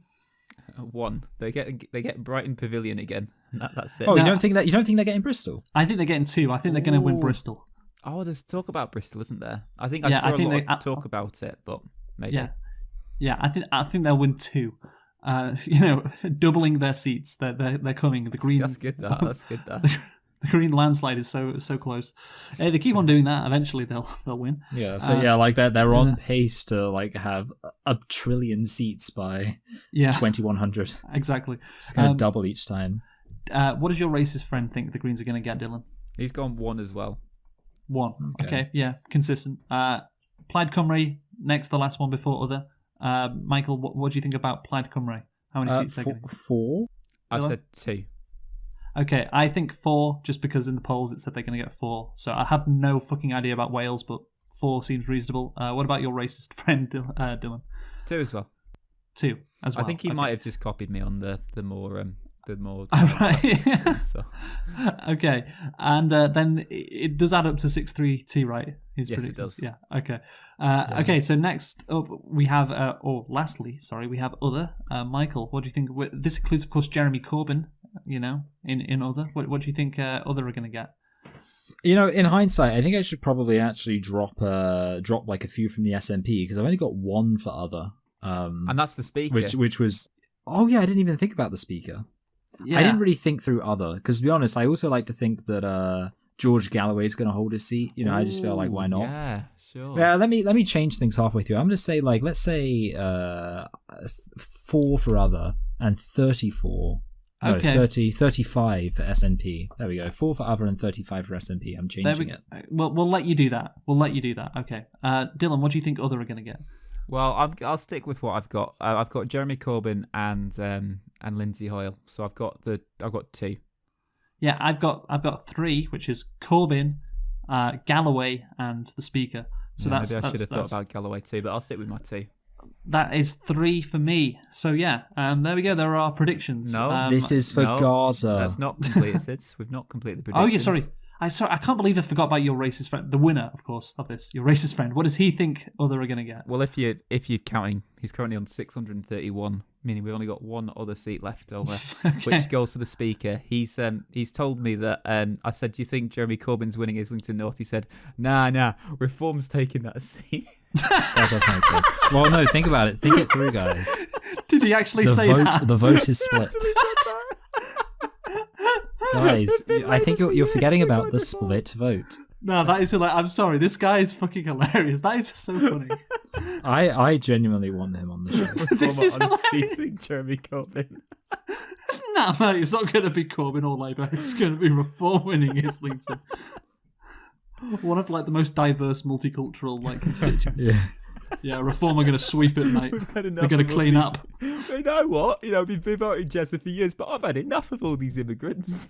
1. They get Brighton Pavilion again. That's it. Oh, you don't think they're getting Bristol? I think they're getting 2. I think they're going to win Bristol. Oh, there's talk about Bristol, isn't there? I think I saw a lot of talk about it, but maybe. Yeah. I think they'll win 2. Doubling their seats. They're coming. The Green. That's good. That's good. The Green landslide is so close. Hey, they keep on doing that. Eventually, they'll win. Yeah. So they're on pace to have 1 trillion seats by 2100. Exactly. It's going to double each time. What does your racist friend think the Greens are going to get, Dylan? He's gone 1 as well. 1. Okay. Yeah. Consistent. Plaid Cymru next, the last one before other. Michael, what do you think about Plaid Cymru? How many seats are they getting? 4. I've said 2. Okay, I think 4, just because in the polls it said they're going to get 4. So I have no fucking idea about Wales, but 4 seems reasonable. What about your racist friend, Dylan? 2 as well. 2 as well. I think he might have just copied me on the more. Right. So. Okay, and then it does add up to 632, right? Yes, it does. Yeah. Okay. Okay. So next up we have, lastly, we have other. Michael, what do you think? This includes, of course, Jeremy Corbyn. In other, what do you think other are going to get? In hindsight, I think I should probably actually drop like a few from the SNP because I've only got 1 for other. And that's the speaker, which was. Oh yeah, I didn't even think about the speaker. Yeah. I didn't really think through other because, to be honest, I also like to think that George Galloway's going to hold his seat. I just feel like why not? Yeah, Sure. Yeah, let me change things halfway through. I'm going to say let's say 4 for other and 34. Okay. No, 35 for SNP. There we go. 4 for other and 35 for SNP. I'm changing it. We'll let you do that. Okay. Dylan, what do you think other are going to get? Well, I'll stick with what I've got. I've got Jeremy Corbyn and Lindsay Hoyle. So I've got 2. Yeah, I've got 3, which is Corbyn, Galloway, and the Speaker. So maybe I should have thought about Galloway too, but I'll stick with my 2. That is 3 for me. So yeah, there we go. There are our predictions. No, this is for Gaza. That's not completed. We've not completed the predictions. Oh yeah, sorry. I can't believe I forgot about your racist friend. The winner, of course, of this. Your racist friend. What does he think other are going to get? Well, if you're counting, he's currently on 631, meaning we've only got 1 other seat left over, which goes to the Speaker. He's told me that I said, "Do you think Jeremy Corbyn's winning Islington North?" He said, "Nah, Reform's taking that seat." That does make sense. Well, no, think about it. Think it through, guys. Did he actually say that? The vote is split. Guys, I think you're forgetting about the split vote. No, that is hilarious. I'm sorry. This guy is fucking hilarious. That is so funny. I genuinely want him on the show. This is hilarious. Unseating Jeremy Corbyn. Nah, mate, it's not going to be Corbyn or Labour. It's going to be Reform winning Islington. One of the most diverse multicultural constituents. Yeah, Reform are going to sweep it, mate. They're going to clean up. You know what? We've been voting Jezza for years, but I've had enough of all these immigrants.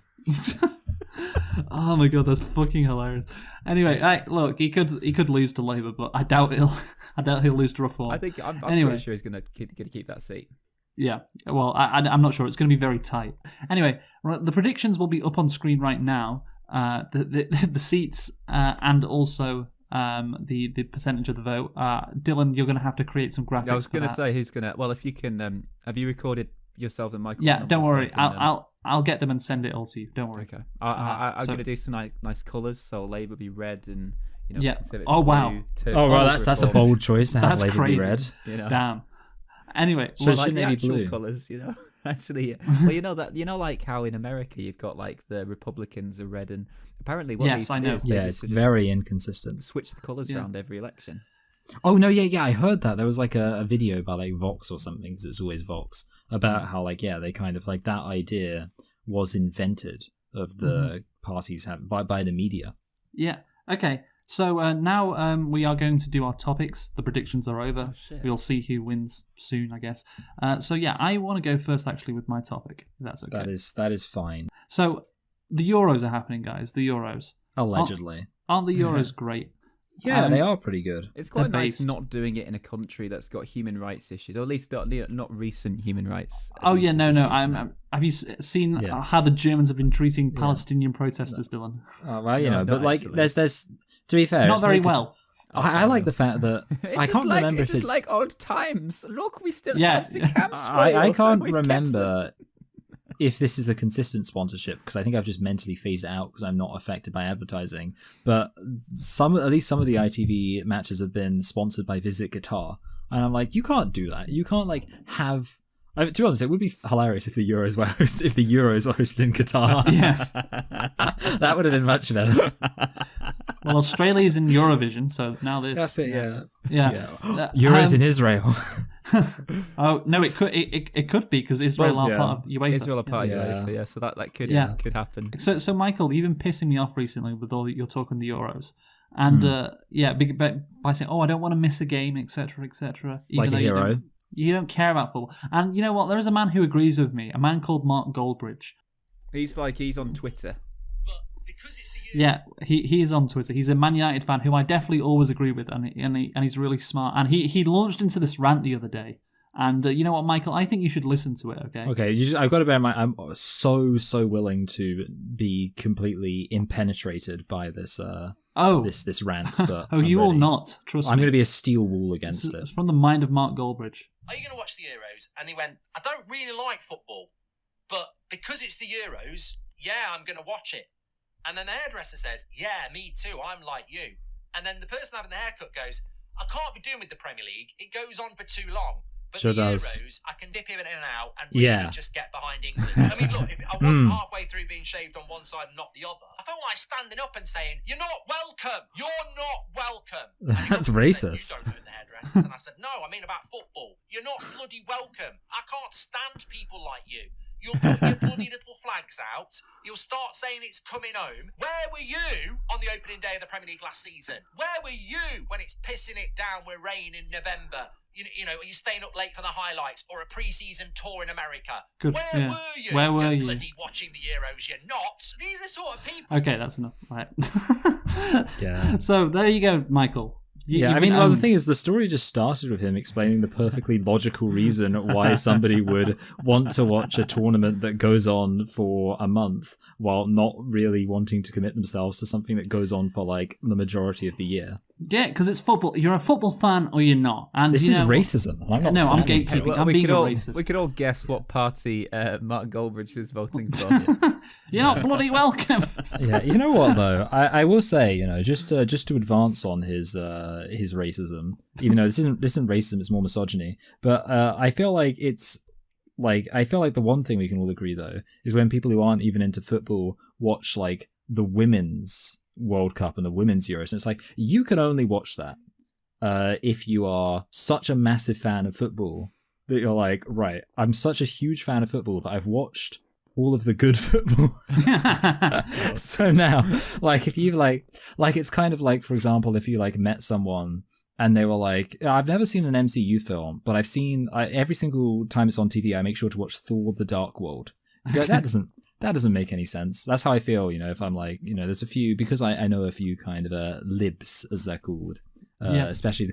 Oh my god, that's fucking hilarious. Anyway, look, he could lose to Labour, but I doubt he'll lose to Reform. I'm pretty sure he's going to keep that seat. Yeah, well, I'm not sure. It's going to be very tight. Anyway, the predictions will be up on screen right now. The seats and also the percentage of the vote. Dylan, you're going to have to create some graphics. I was going to say who's going to. Well, if you can, have you recorded yourself and Michael? Yeah, don't worry. I'll get them and send it all to you. Don't worry. Okay. I'm going to do some nice colours. So Labour be red and yeah. Conservatives wow. blue. Oh right, that's a bold choice to have That's Labour crazy. be red. Damn. Anyway, So like shouldn't the they be actual blue? colours, Actually, well, like how in America you've got the Republicans are red, and apparently what Yes, they I do know. is they Yeah, just it's very inconsistent. switch the colours around every election. Oh no, yeah, I heard that. There was a video by Vox or something, because it's always Vox, about how they kind of that idea was invented of the parties by the media. Yeah. Okay. So now we are going to do our topics. The predictions are over. Oh, shit. We'll see who wins soon, I guess. So yeah, I want to go first actually with my topic. If that's okay. That is fine. So the Euros are happening, guys. The Euros. Allegedly. Aren't the Euros great? Yeah, they are pretty good. It's quite They're nice based. not doing it in a country that's got human rights issues, or at least not recent human rights. Oh yeah, abuses no. issues, Have you seen Yeah. how the Germans have been treating Palestinian protesters, Dylan? Oh, well, No, but not actually. there's to be fair, Not it's very like well. I like the fact that I can't remember if it's like old times. Look, we still Yeah. have the camps. I can't remember if this is a consistent sponsorship, because I think I've just mentally phased it out because I'm not affected by advertising. But at least some of the ITV matches have been sponsored by Visit Qatar, and I'm like, you can't do that. You can't have. To be honest, it would be hilarious if the Euros were hosted in Qatar. Yeah. That would have been much better. Well, Australia's in Eurovision, so now this. That's it. Yeah. Yeah. Euros in Israel. Oh no, it could be because Israel are part of UEFA. Israel are part of Yeah. UEFA, yeah. So that could happen. So Michael, you've been pissing me off recently with all your talk on the Euros, and by saying, "Oh, I don't want to miss a game," etc., etc. Like a hero. You don't care about football, and you know what? There is a man who agrees with me. A man called Mark Goldbridge. He's on Twitter. Yeah, he is on Twitter. He's a Man United fan who I definitely always agree with, and he's really smart. And he launched into this rant the other day. And you know what, Michael? I think you should listen to it. Okay. Okay. I've got to bear in mind, I'm so willing to be completely impenetrated by this. This rant. But you will not. Trust me. I'm going to be a steel wall against it. It's from the mind of Mark Goldbridge. Are you going to watch the Euros? And he went, I don't really like football, but because it's the Euros, yeah, I'm going to watch it. And then the hairdresser says, yeah, me too, I'm like you. And then the person having the haircut goes, I can't be doing with the Premier League. It goes on for too long. But Sure the does. Euros, I can dip in and out and really Yeah. just get behind England. I mean, look, if I wasn't halfway through being shaved on one side and not the other, I felt like standing up and saying, "You're not welcome. You're not welcome." And he That's looked at me and said, racist. "You don't own the hairdressers." And I said, "No, I mean about football. You're not bloody welcome. I can't stand people like you. You'll put your bloody little flags out. You'll start saying it's coming home. Where were you on the opening day of the Premier League last season? Where were you when it's pissing it down with rain in November? You know, you're staying up late for the highlights or a pre-season tour in America. Good, Where yeah. were you? Where were you're you? bloody watching the Euros. You're not. These are sort of people. Okay, that's enough. Right. Yeah. So there you go, Michael. Yeah, I mean, well, the thing is, the story just started with him explaining the perfectly logical reason why somebody would want to watch a tournament that goes on for a month while not really wanting to commit themselves to something that goes on for, like, the majority of the year. Yeah, because it's football. You're a football fan or you're not. And This you is know, racism. I'm not No, I'm standing for it. gatekeeping. I'm we being could a all racist. we could all guess what party Mark Goldbridge is voting for. You're not bloody welcome. Yeah, you know what though? I will say, you know, just to advance on his racism, even though this isn't racism, it's more misogyny. But I feel like the one thing we can all agree though is when people who aren't even into football watch like the women's World Cup and the women's Euros, and it's like you can only watch that if you are such a massive fan of football that you're like, right, I'm such a huge fan of football that I've watched all of the good football. So now, like, if you like it's kind of like, for example, if you like met someone and they were like, I've never seen an MCU film, but I've seen every single time it's on TV, I make sure to watch Thor: The Dark World. You'd be like, that doesn't make any sense. That's how I feel, you know, if I'm like, you know, there's a few, because I know a few kind of libs, as they're called, Yes. especially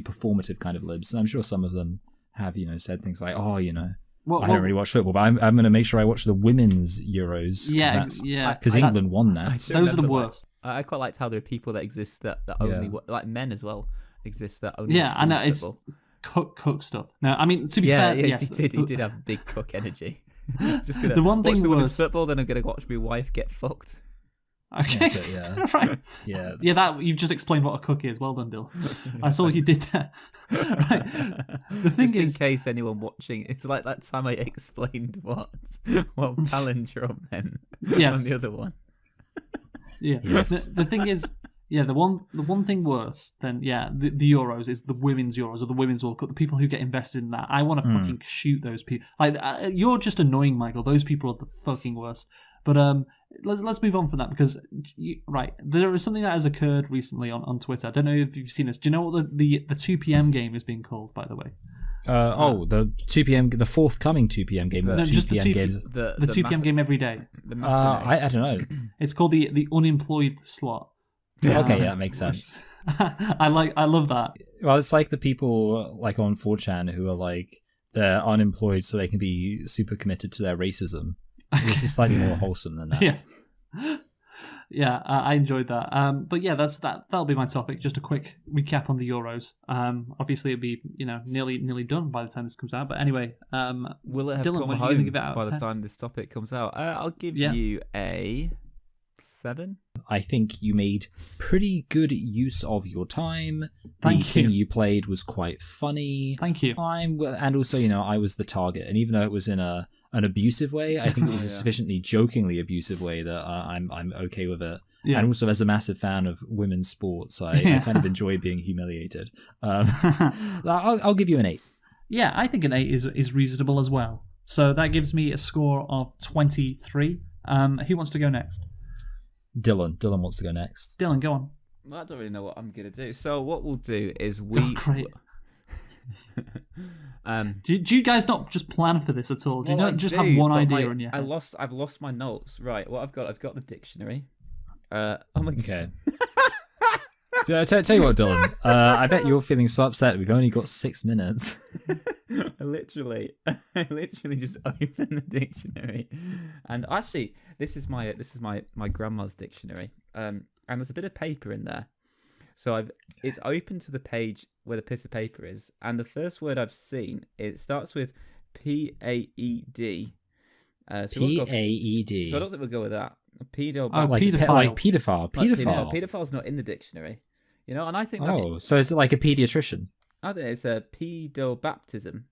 performative kind of libs. And I'm sure some of them have, you know, said things like, oh, you know, I don't really watch football, but I'm going to make sure I watch the women's Euros. Because England won that. Those are the worst. I quite liked how there are people that exist that only like men as well exist that only. Yeah, watch I know. women's It's football. cook stuff. No, I mean, to be fair, yes. he did have big cook energy. Just gonna The one watch thing the women's was- football, then I'm gonna watch my wife get fucked. Okay. That's it, yeah. Right. Yeah. Yeah, that you've just explained what a cook is. Well done, Dill. I saw you did that. Right. The thing Just is, in case anyone watching, it's like that time I explained what palindrome meant on Yes. the other one. yeah. Yes. The thing is, yeah, the one thing worse than the Euros is the women's Euros or the women's World Cup. The people who get invested in that, I want to fucking shoot those people. Like you're just annoying, Michael. Those people are the fucking worst. But let's move on from that because there is something that has occurred recently on Twitter. I don't know if you've seen this. Do you know what the 2 p.m. game is being called? By the way. The 2 p.m. the forthcoming 2 p.m. game. No, 2 just the p.m. 2 games. The 2 p.m. game every day. The matinee. I don't know. It's called the unemployed slot. Okay, yeah, that makes sense. I love that. Well, it's like the people like on 4chan who are like they're unemployed so they can be super committed to their racism. This is slightly more wholesome than that. Yes. Yeah, I enjoyed that. But yeah, that'll be my topic. Just a quick recap on the Euros. Obviously, it'll be nearly done by the time this comes out. But anyway, Will it have Dylan, come what are you gonna home give it out of by the 10? time this topic comes out? I'll give Yeah. you a 7. I think you made pretty good use of your time. Thank the thing you. you played was quite funny. Thank you. And also, you know, I was the target, and even though it was in an abusive way, I think it was a sufficiently jokingly abusive way that I'm okay with it. Yeah. And also, as a massive fan of women's sports, I kind of enjoy being humiliated. I'll give you an 8. Yeah, I think an 8 is reasonable as well. So that gives me a score of 23. Who wants to go next? Dylan wants to go next. Dylan, go on. Well, I don't really know what I'm gonna do. So what we'll do is Great. Do you guys not just plan for this at all? Do you well, not I just do, have one but idea in your head? I've lost my notes. Right, what I've got the dictionary. Oh my Okay. So I tell you what, Dylan. I bet you're feeling so upset that we've only got 6 minutes. I literally just opened the dictionary, and actually, this is my grandma's dictionary. And there's a bit of paper in there, so it's open to the page where the piece of paper is, and the first word I've seen, it starts with P-A-E-D. P-A-E-D. So I don't think we'll go with that. Pedo. Oh, like paedophile. like paedophile. Pedophile's not in the dictionary, you know, and I think that's. Oh, so is it like a pediatrician? I think it's a pedobaptism,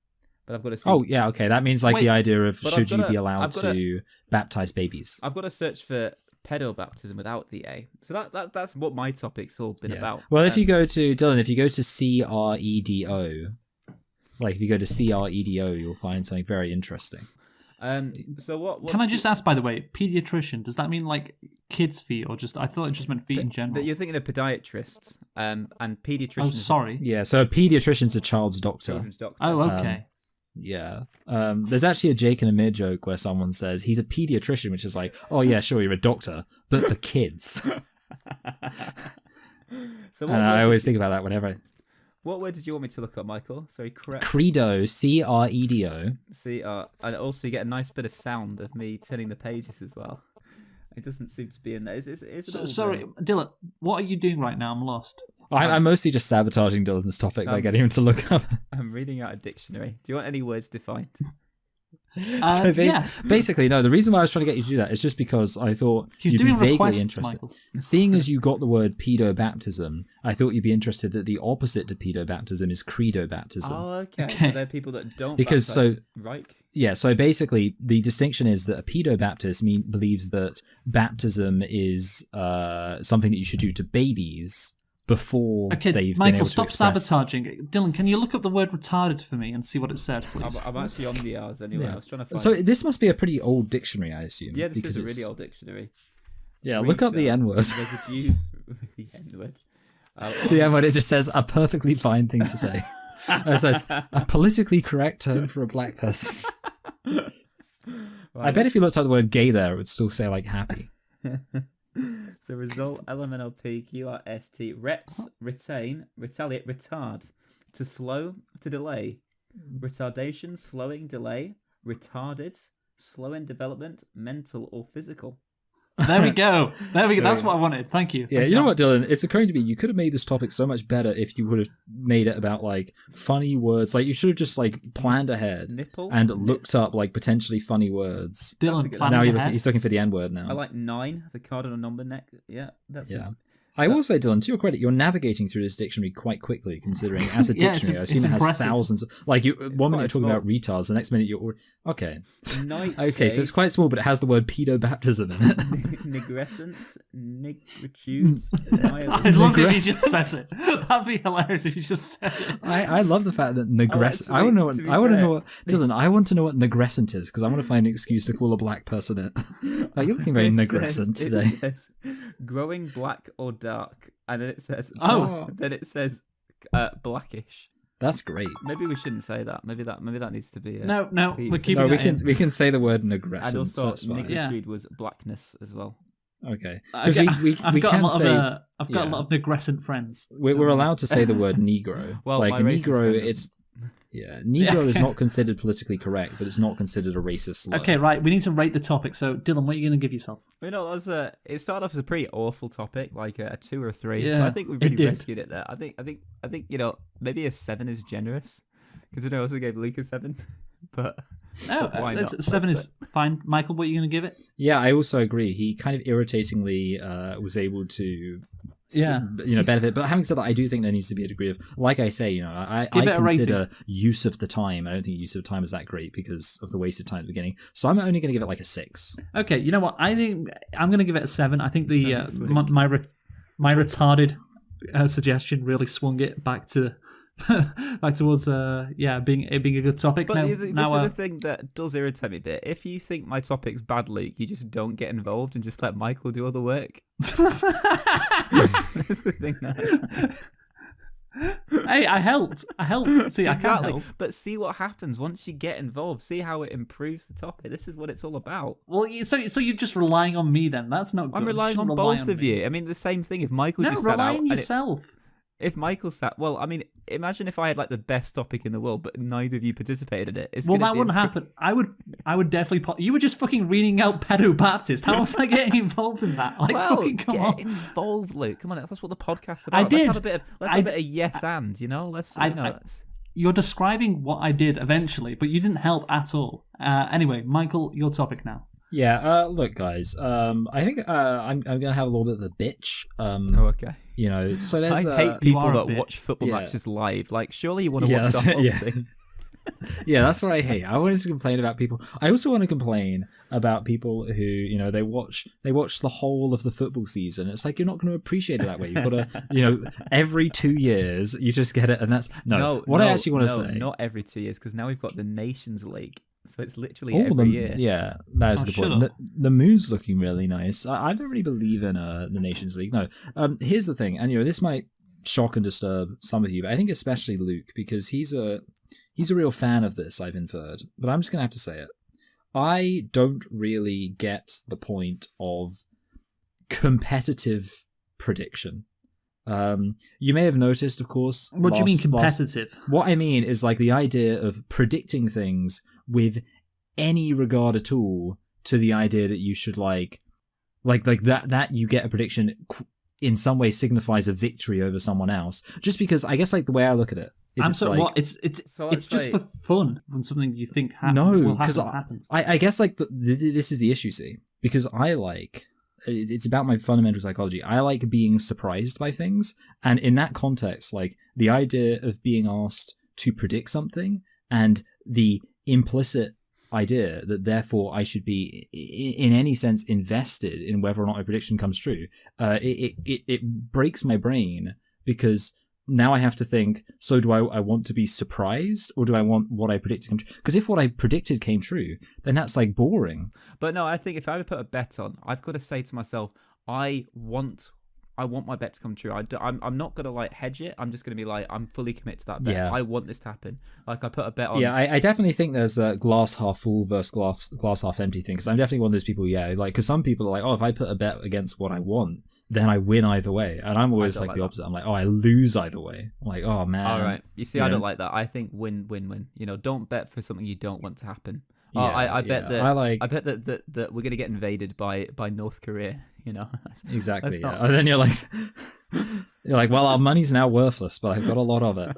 but I've got to see. Oh, yeah, okay. That means like Wait, the idea of but should I've you gotta- be allowed I've gotta- to baptize babies? I've got to search for pedobaptism without the A. So that's what my topic's all been Yeah. about. Well, if you go to Dylan, if you go to CREDO, like if you go to CREDO, you'll find something very interesting. So what Can I just ask, by the way, pediatrician, does that mean like kids' feet or just, I thought it just meant feet in general. that you're thinking of podiatrists, and pediatrician Oh, is a sorry. Yeah, so a pediatrician's a child's doctor. children's doctor. Oh, okay. Yeah. There's actually a Jake and Amir joke where someone says he's a pediatrician, which is like, oh yeah, sure, you're a doctor, but for kids. So And I always think about that whenever what word did you want me to look up, Michael? Sorry, correct. Credo, CREDO. See, and also you get a nice bit of sound of me turning the pages as well. It doesn't seem to be in there. It's an old, Sorry, Dylan, what are you doing right now? I'm lost. I'm mostly just sabotaging Dylan's topic by getting him to look up. I'm reading out a dictionary. Do you want any words defined? Yeah. Basically, no. The reason why I was trying to get you to do that is just because I thought He's you'd doing be vaguely requests, interested. Michael. Seeing as you got the word pedobaptism, I thought you'd be interested that the opposite to pedobaptism is credo baptism. Oh, okay. Okay. So there are people that don't Because baptize, so- right? Yeah, so basically, the distinction is that a pedobaptist believes that baptism is something that you should do to babies before Okay, they've been Michael, able stop to express. sabotaging. Dylan, can you look up the word retarded for me and see what it says, please? I'm actually on the R's anyway. I was trying to find. So this must be a pretty old dictionary, I assume. yeah, this because is a really it's- old dictionary. Yeah, look up the N-word. Residue. The N-word. The N-word, it just says a perfectly fine thing to say. It says a politically correct term for a black person. I bet if you looked up the word gay there, it would still say like happy. So result LMNOP QRST retain retaliate retard to slow to delay retardation slowing delay retarded slow in development mental or physical. There we go. That's what I wanted. Thank you. Yeah, Thank you know God. what, Dylan? It's occurring to me you could have made this topic so much better if you would have made it about like funny words. Like you should have just like planned ahead Nipple and looked up like potentially funny words. That's a Dylan, good- plan Now ahead. he's looking for the N-word now. I like 9 the cardinal number neck. Yeah, that's Yeah. I will say, Dylan, to your credit, you're navigating through this dictionary quite quickly, considering as a Yeah, it's dictionary, I assume it's it has impressive. thousands. Like, you, 1 minute quite you're talking about small. retards, the next minute you're okay. Night Okay, so it's quite small, but it has the word pedobaptism in it. nigrescence nigritude I'd love if he just says it. That'd be hilarious if he just said it. I love the fact that negress. actually, I want to know what to be I want to fair- know what Dylan. I want to know what negrescent is because I want to find an excuse to call a black person it. Like, you're looking very negrescent It today. says, growing black or dark, and then it says blackish. That's great. Maybe we shouldn't say that. Maybe that needs to be. No, Pete. we're keeping No, we that in. can say the word And negrescent. also, That's fine. nigritude was blackness as well. Okay, I've because got, we a can lot say of, I've got yeah. a lot of negrescent friends. we're allowed to say the word negro. Well, like my racist negro, friend it's negro is not considered politically correct, but it's not considered a racist slur. Okay, right. We need to rate the topic. So, Dylan, what are you going to give yourself? You know, it started off as a pretty awful topic, like a 2 or 3. Yeah, but I think we it really did. rescued it there. I think you know, maybe a 7 is generous because I also gave Luke a 7, but Oh, why not? 7 Let's is fine. Michael, what are you going to give it? Yeah, I also agree. He kind of irritatingly was able to, benefit. But having said that, I do think there needs to be a degree of, like I say, I Give it a consider use of the time. I don't think use of time is that great because of the wasted time at the beginning. So I'm only going to give it like a 6. Okay, you know what? I think I'm going to give it a 7. I think the my retarded suggestion really swung it back to back towards being a good topic. But now, this is now the thing that does irritate me a bit. If you think my topic's bad, Luke, you just don't get involved and just let Michael do all the work. That's the thing. Hey, I helped. See, I can't help. But see what happens once you get involved. See how it improves the topic. This is what it's all about. Well, so you're just relying on me then? That's not good. I'm relying You on shouldn't rely both of me. you. I mean, the same thing. If Michael No, just sat rely out, on and yourself. if Michael sat, well, I mean, imagine if I had like the best topic in the world, but neither of you participated in it. It's Well, gonna that be wouldn't happen. I would definitely. You were just fucking reading out pedo Baptist. How was I getting involved in that? Like, Well, fucking come get on. involved, Luke. Come on, that's what the podcast's about. I did. Let's have a bit of yes and, you know. You're describing what I did eventually, but you didn't help at all. Anyway, Michael, your topic now. Yeah. Look, guys. I think I'm going to have a little bit of a bitch. Oh, okay. You know, so there's. I hate people are a that bitch. watch football Yeah. matches live. Like, surely you want to Yeah, watch the whole yeah. thing. Yeah, that's what I hate. I wanted to complain about people. I also want to complain about people who, you know, they watch the whole of the football season. It's like, you're not going to appreciate it that way. You've got to, you know, every 2 years you just get it, and that's I actually want to say. Not every 2 years, because now we've got the Nations League, so it's literally All every the, year. Yeah, that is a good shut point. up. The moon's looking really nice. I don't really believe in the Nations League. No. Here's the thing, and you know, this might shock and disturb some of you, but I think especially Luke, because he's a real fan of this, I've inferred. But I'm just gonna have to say it. I don't really get the point of competitive prediction. You may have noticed, of course. What do you mean competitive? What I mean is like the idea of predicting things with any regard at all to the idea that you should like that you get a prediction in some way signifies a victory over someone else. Just because I guess like the way I look at it is And so like, what? It's So it's just say- for fun when something you think no, will because happen happens. I guess like this is the issue, see, because I like it's about my fundamental psychology. I like being surprised by things, and in that context, like the idea of being asked to predict something and the implicit idea that therefore I should be in any sense invested in whether or not my prediction comes true, it breaks my brain, because now I have to think, so do I want to be surprised, or do I want what I predicted to come true? Because if what I predicted came true, then that's like boring. But no, I think if I ever put a bet on, I've got to say to myself, I want my bet to come true. I'm not going to like hedge it. I'm just going to be like, I'm fully committed to that bet. Yeah. I want this to happen. Like I put a bet on. Yeah, I definitely think there's a glass half full versus glass half empty thing. Because I'm definitely one of those people, yeah, like, because some people are like, oh, if I put a bet against what I want, then I win either way. And I'm always don't like like the that. opposite. I'm like, oh, I lose either way. I'm like, oh man. All right. You see, you I know? don't like that. I think win. You know, don't bet for something you don't want to happen. Yeah, I bet yeah. that I bet that we're gonna get invaded by North Korea. You know. Exactly. That's Yeah. not- And then you're like, well, our money's now worthless, but I've got a lot of it.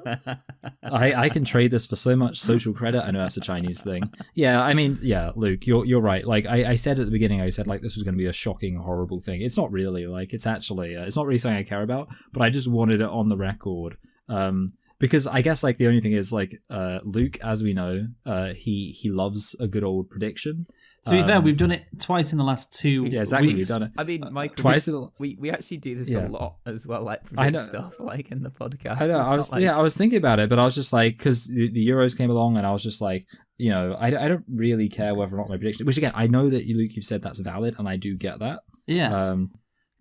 I can trade this for so much social credit. I know that's a Chinese thing. Yeah, I mean, yeah, Luke, you're right. Like I said at the beginning, I said like this was going to be a shocking, horrible thing. It's not really. Like it's actually, it's not really something I care about. But I just wanted it on the record. Because I guess like the only thing is like Luke, as we know, he loves a good old prediction. To be fair, we've done it twice in the last 2 Yeah, exactly. weeks. We've done it. I mean, Michael, Twice. we actually do this Yeah. a lot as well, like I predict know. stuff like in the podcast. I know. It's I was not like- I was thinking about it, but I was just like, because the Euros came along, and I was just like, you know, I don't really care whether or not my prediction. Which again, I know that Luke, you've said that's valid, and I do get that. Yeah.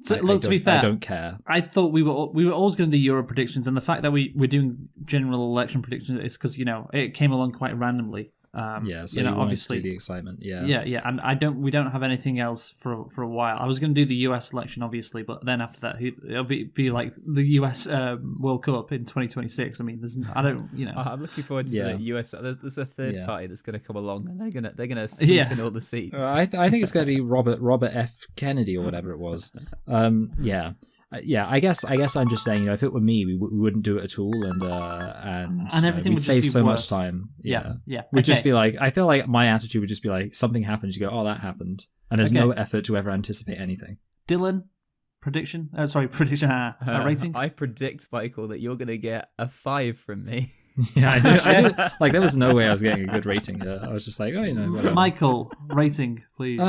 So, I look, to be don't- I fair, don't care. I thought we were always going to do Euro predictions, and the fact that we're doing general election predictions is because, you know, it came along quite randomly. Yeah, so you know, wanted to obviously do the excitement. Yeah, yeah, and we don't have anything else for a while. I was going to do the US election, obviously, but then after that, it'll be like the US World Cup in 2026. I mean, I don't, you know. I'm looking forward to Yeah. the US. There's a third Yeah. party that's going to come along, and they're gonna sweep Yeah. in all the seats. I think it's going to be Robert F. Kennedy or whatever it was. Yeah. Yeah, I guess I'm just saying, you know, if it were me, we wouldn't do it at all, and everything we'd would just save be so worse. much time. Yeah. We'd just Okay. be like, I feel like my attitude would just be like, something happens, you go, oh, that happened, and there's Okay. no effort to ever anticipate anything. Dylan, prediction? Rating? I predict, Michael, that you're going to get a 5 from me. Yeah, I knew, like there was no way I was getting a good rating here. I was just like, oh, you know, whatever. Michael, rating, please.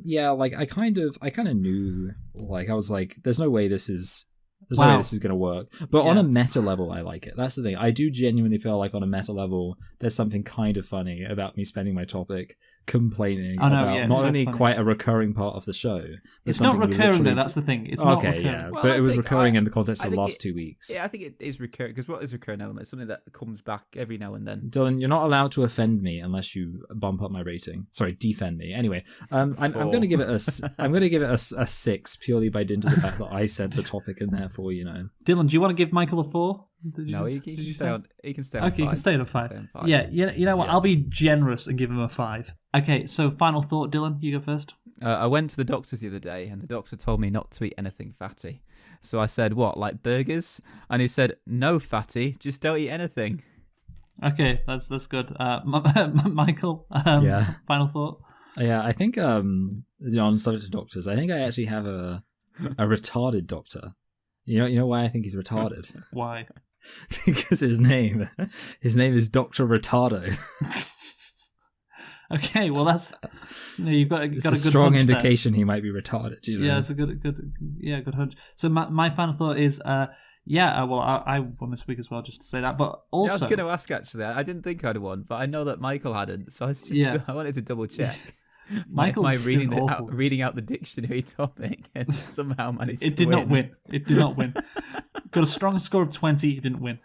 Yeah, like I kind of knew, like I was like, there's no way this is no Wow. way this is gonna work. But on Yeah. a meta level, I like it. That's the thing. I do genuinely feel like on a meta level, there's something kind of funny about me spending my topic complaining I know, about yeah, it's not so only funny. quite a recurring part of the show. But it's not something we recurring though, literally- that's the thing. It's not okay, recurring. yeah, Well, but I it was think recurring I- in the context I of the think last 2 weeks. Yeah, I think it is recurring, because what is recurring element? It's something that comes back every now and then. Dylan, you're not allowed to offend me unless you bump up my rating. Sorry, defend me. Anyway, I'm going to give it a 6 purely by dint of the fact that I said the topic and therefore, you know. Dylan, do you want to give Michael a 4? No, he can stay on. He can stay on. Okay, you can 5. stay on a He 5. can stay on 5. Yeah, you know what? Yeah. I'll be generous and give him a 5. Okay, so final thought, Dylan. You go first. I went to the doctor's the other day, and the doctor told me not to eat anything fatty. So I said, "What, like burgers?" And he said, "No, fatty. Just don't eat anything." Okay, that's good. Michael, Yeah. final thought. Yeah, I think you know, on the subject of doctors, I think I actually have a retarded doctor. You know why I think he's retarded? Why? Because his name is Dr. Retardo. Okay, well that's you've got It's a a good strong hunch there. indication he might be retarded. You know? Yeah, it's a good hunch. So my final thought is, well, I won this week as well, just to say that. But also, I was going to ask actually. I didn't think I'd won, but I know that Michael hadn't, so I wanted to double check. Michael's my reading doing awful. reading out the dictionary topic and somehow managed It to did win. not win. It did not win. Got a strong score of 20. It didn't win.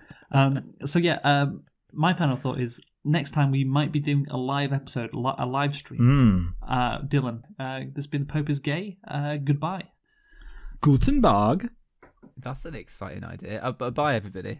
My final thought is next time we might be doing a live episode, a live stream. Dylan, this has been The Pope is Gay. Goodbye. Gutenberg. That's an exciting idea. Bye, everybody.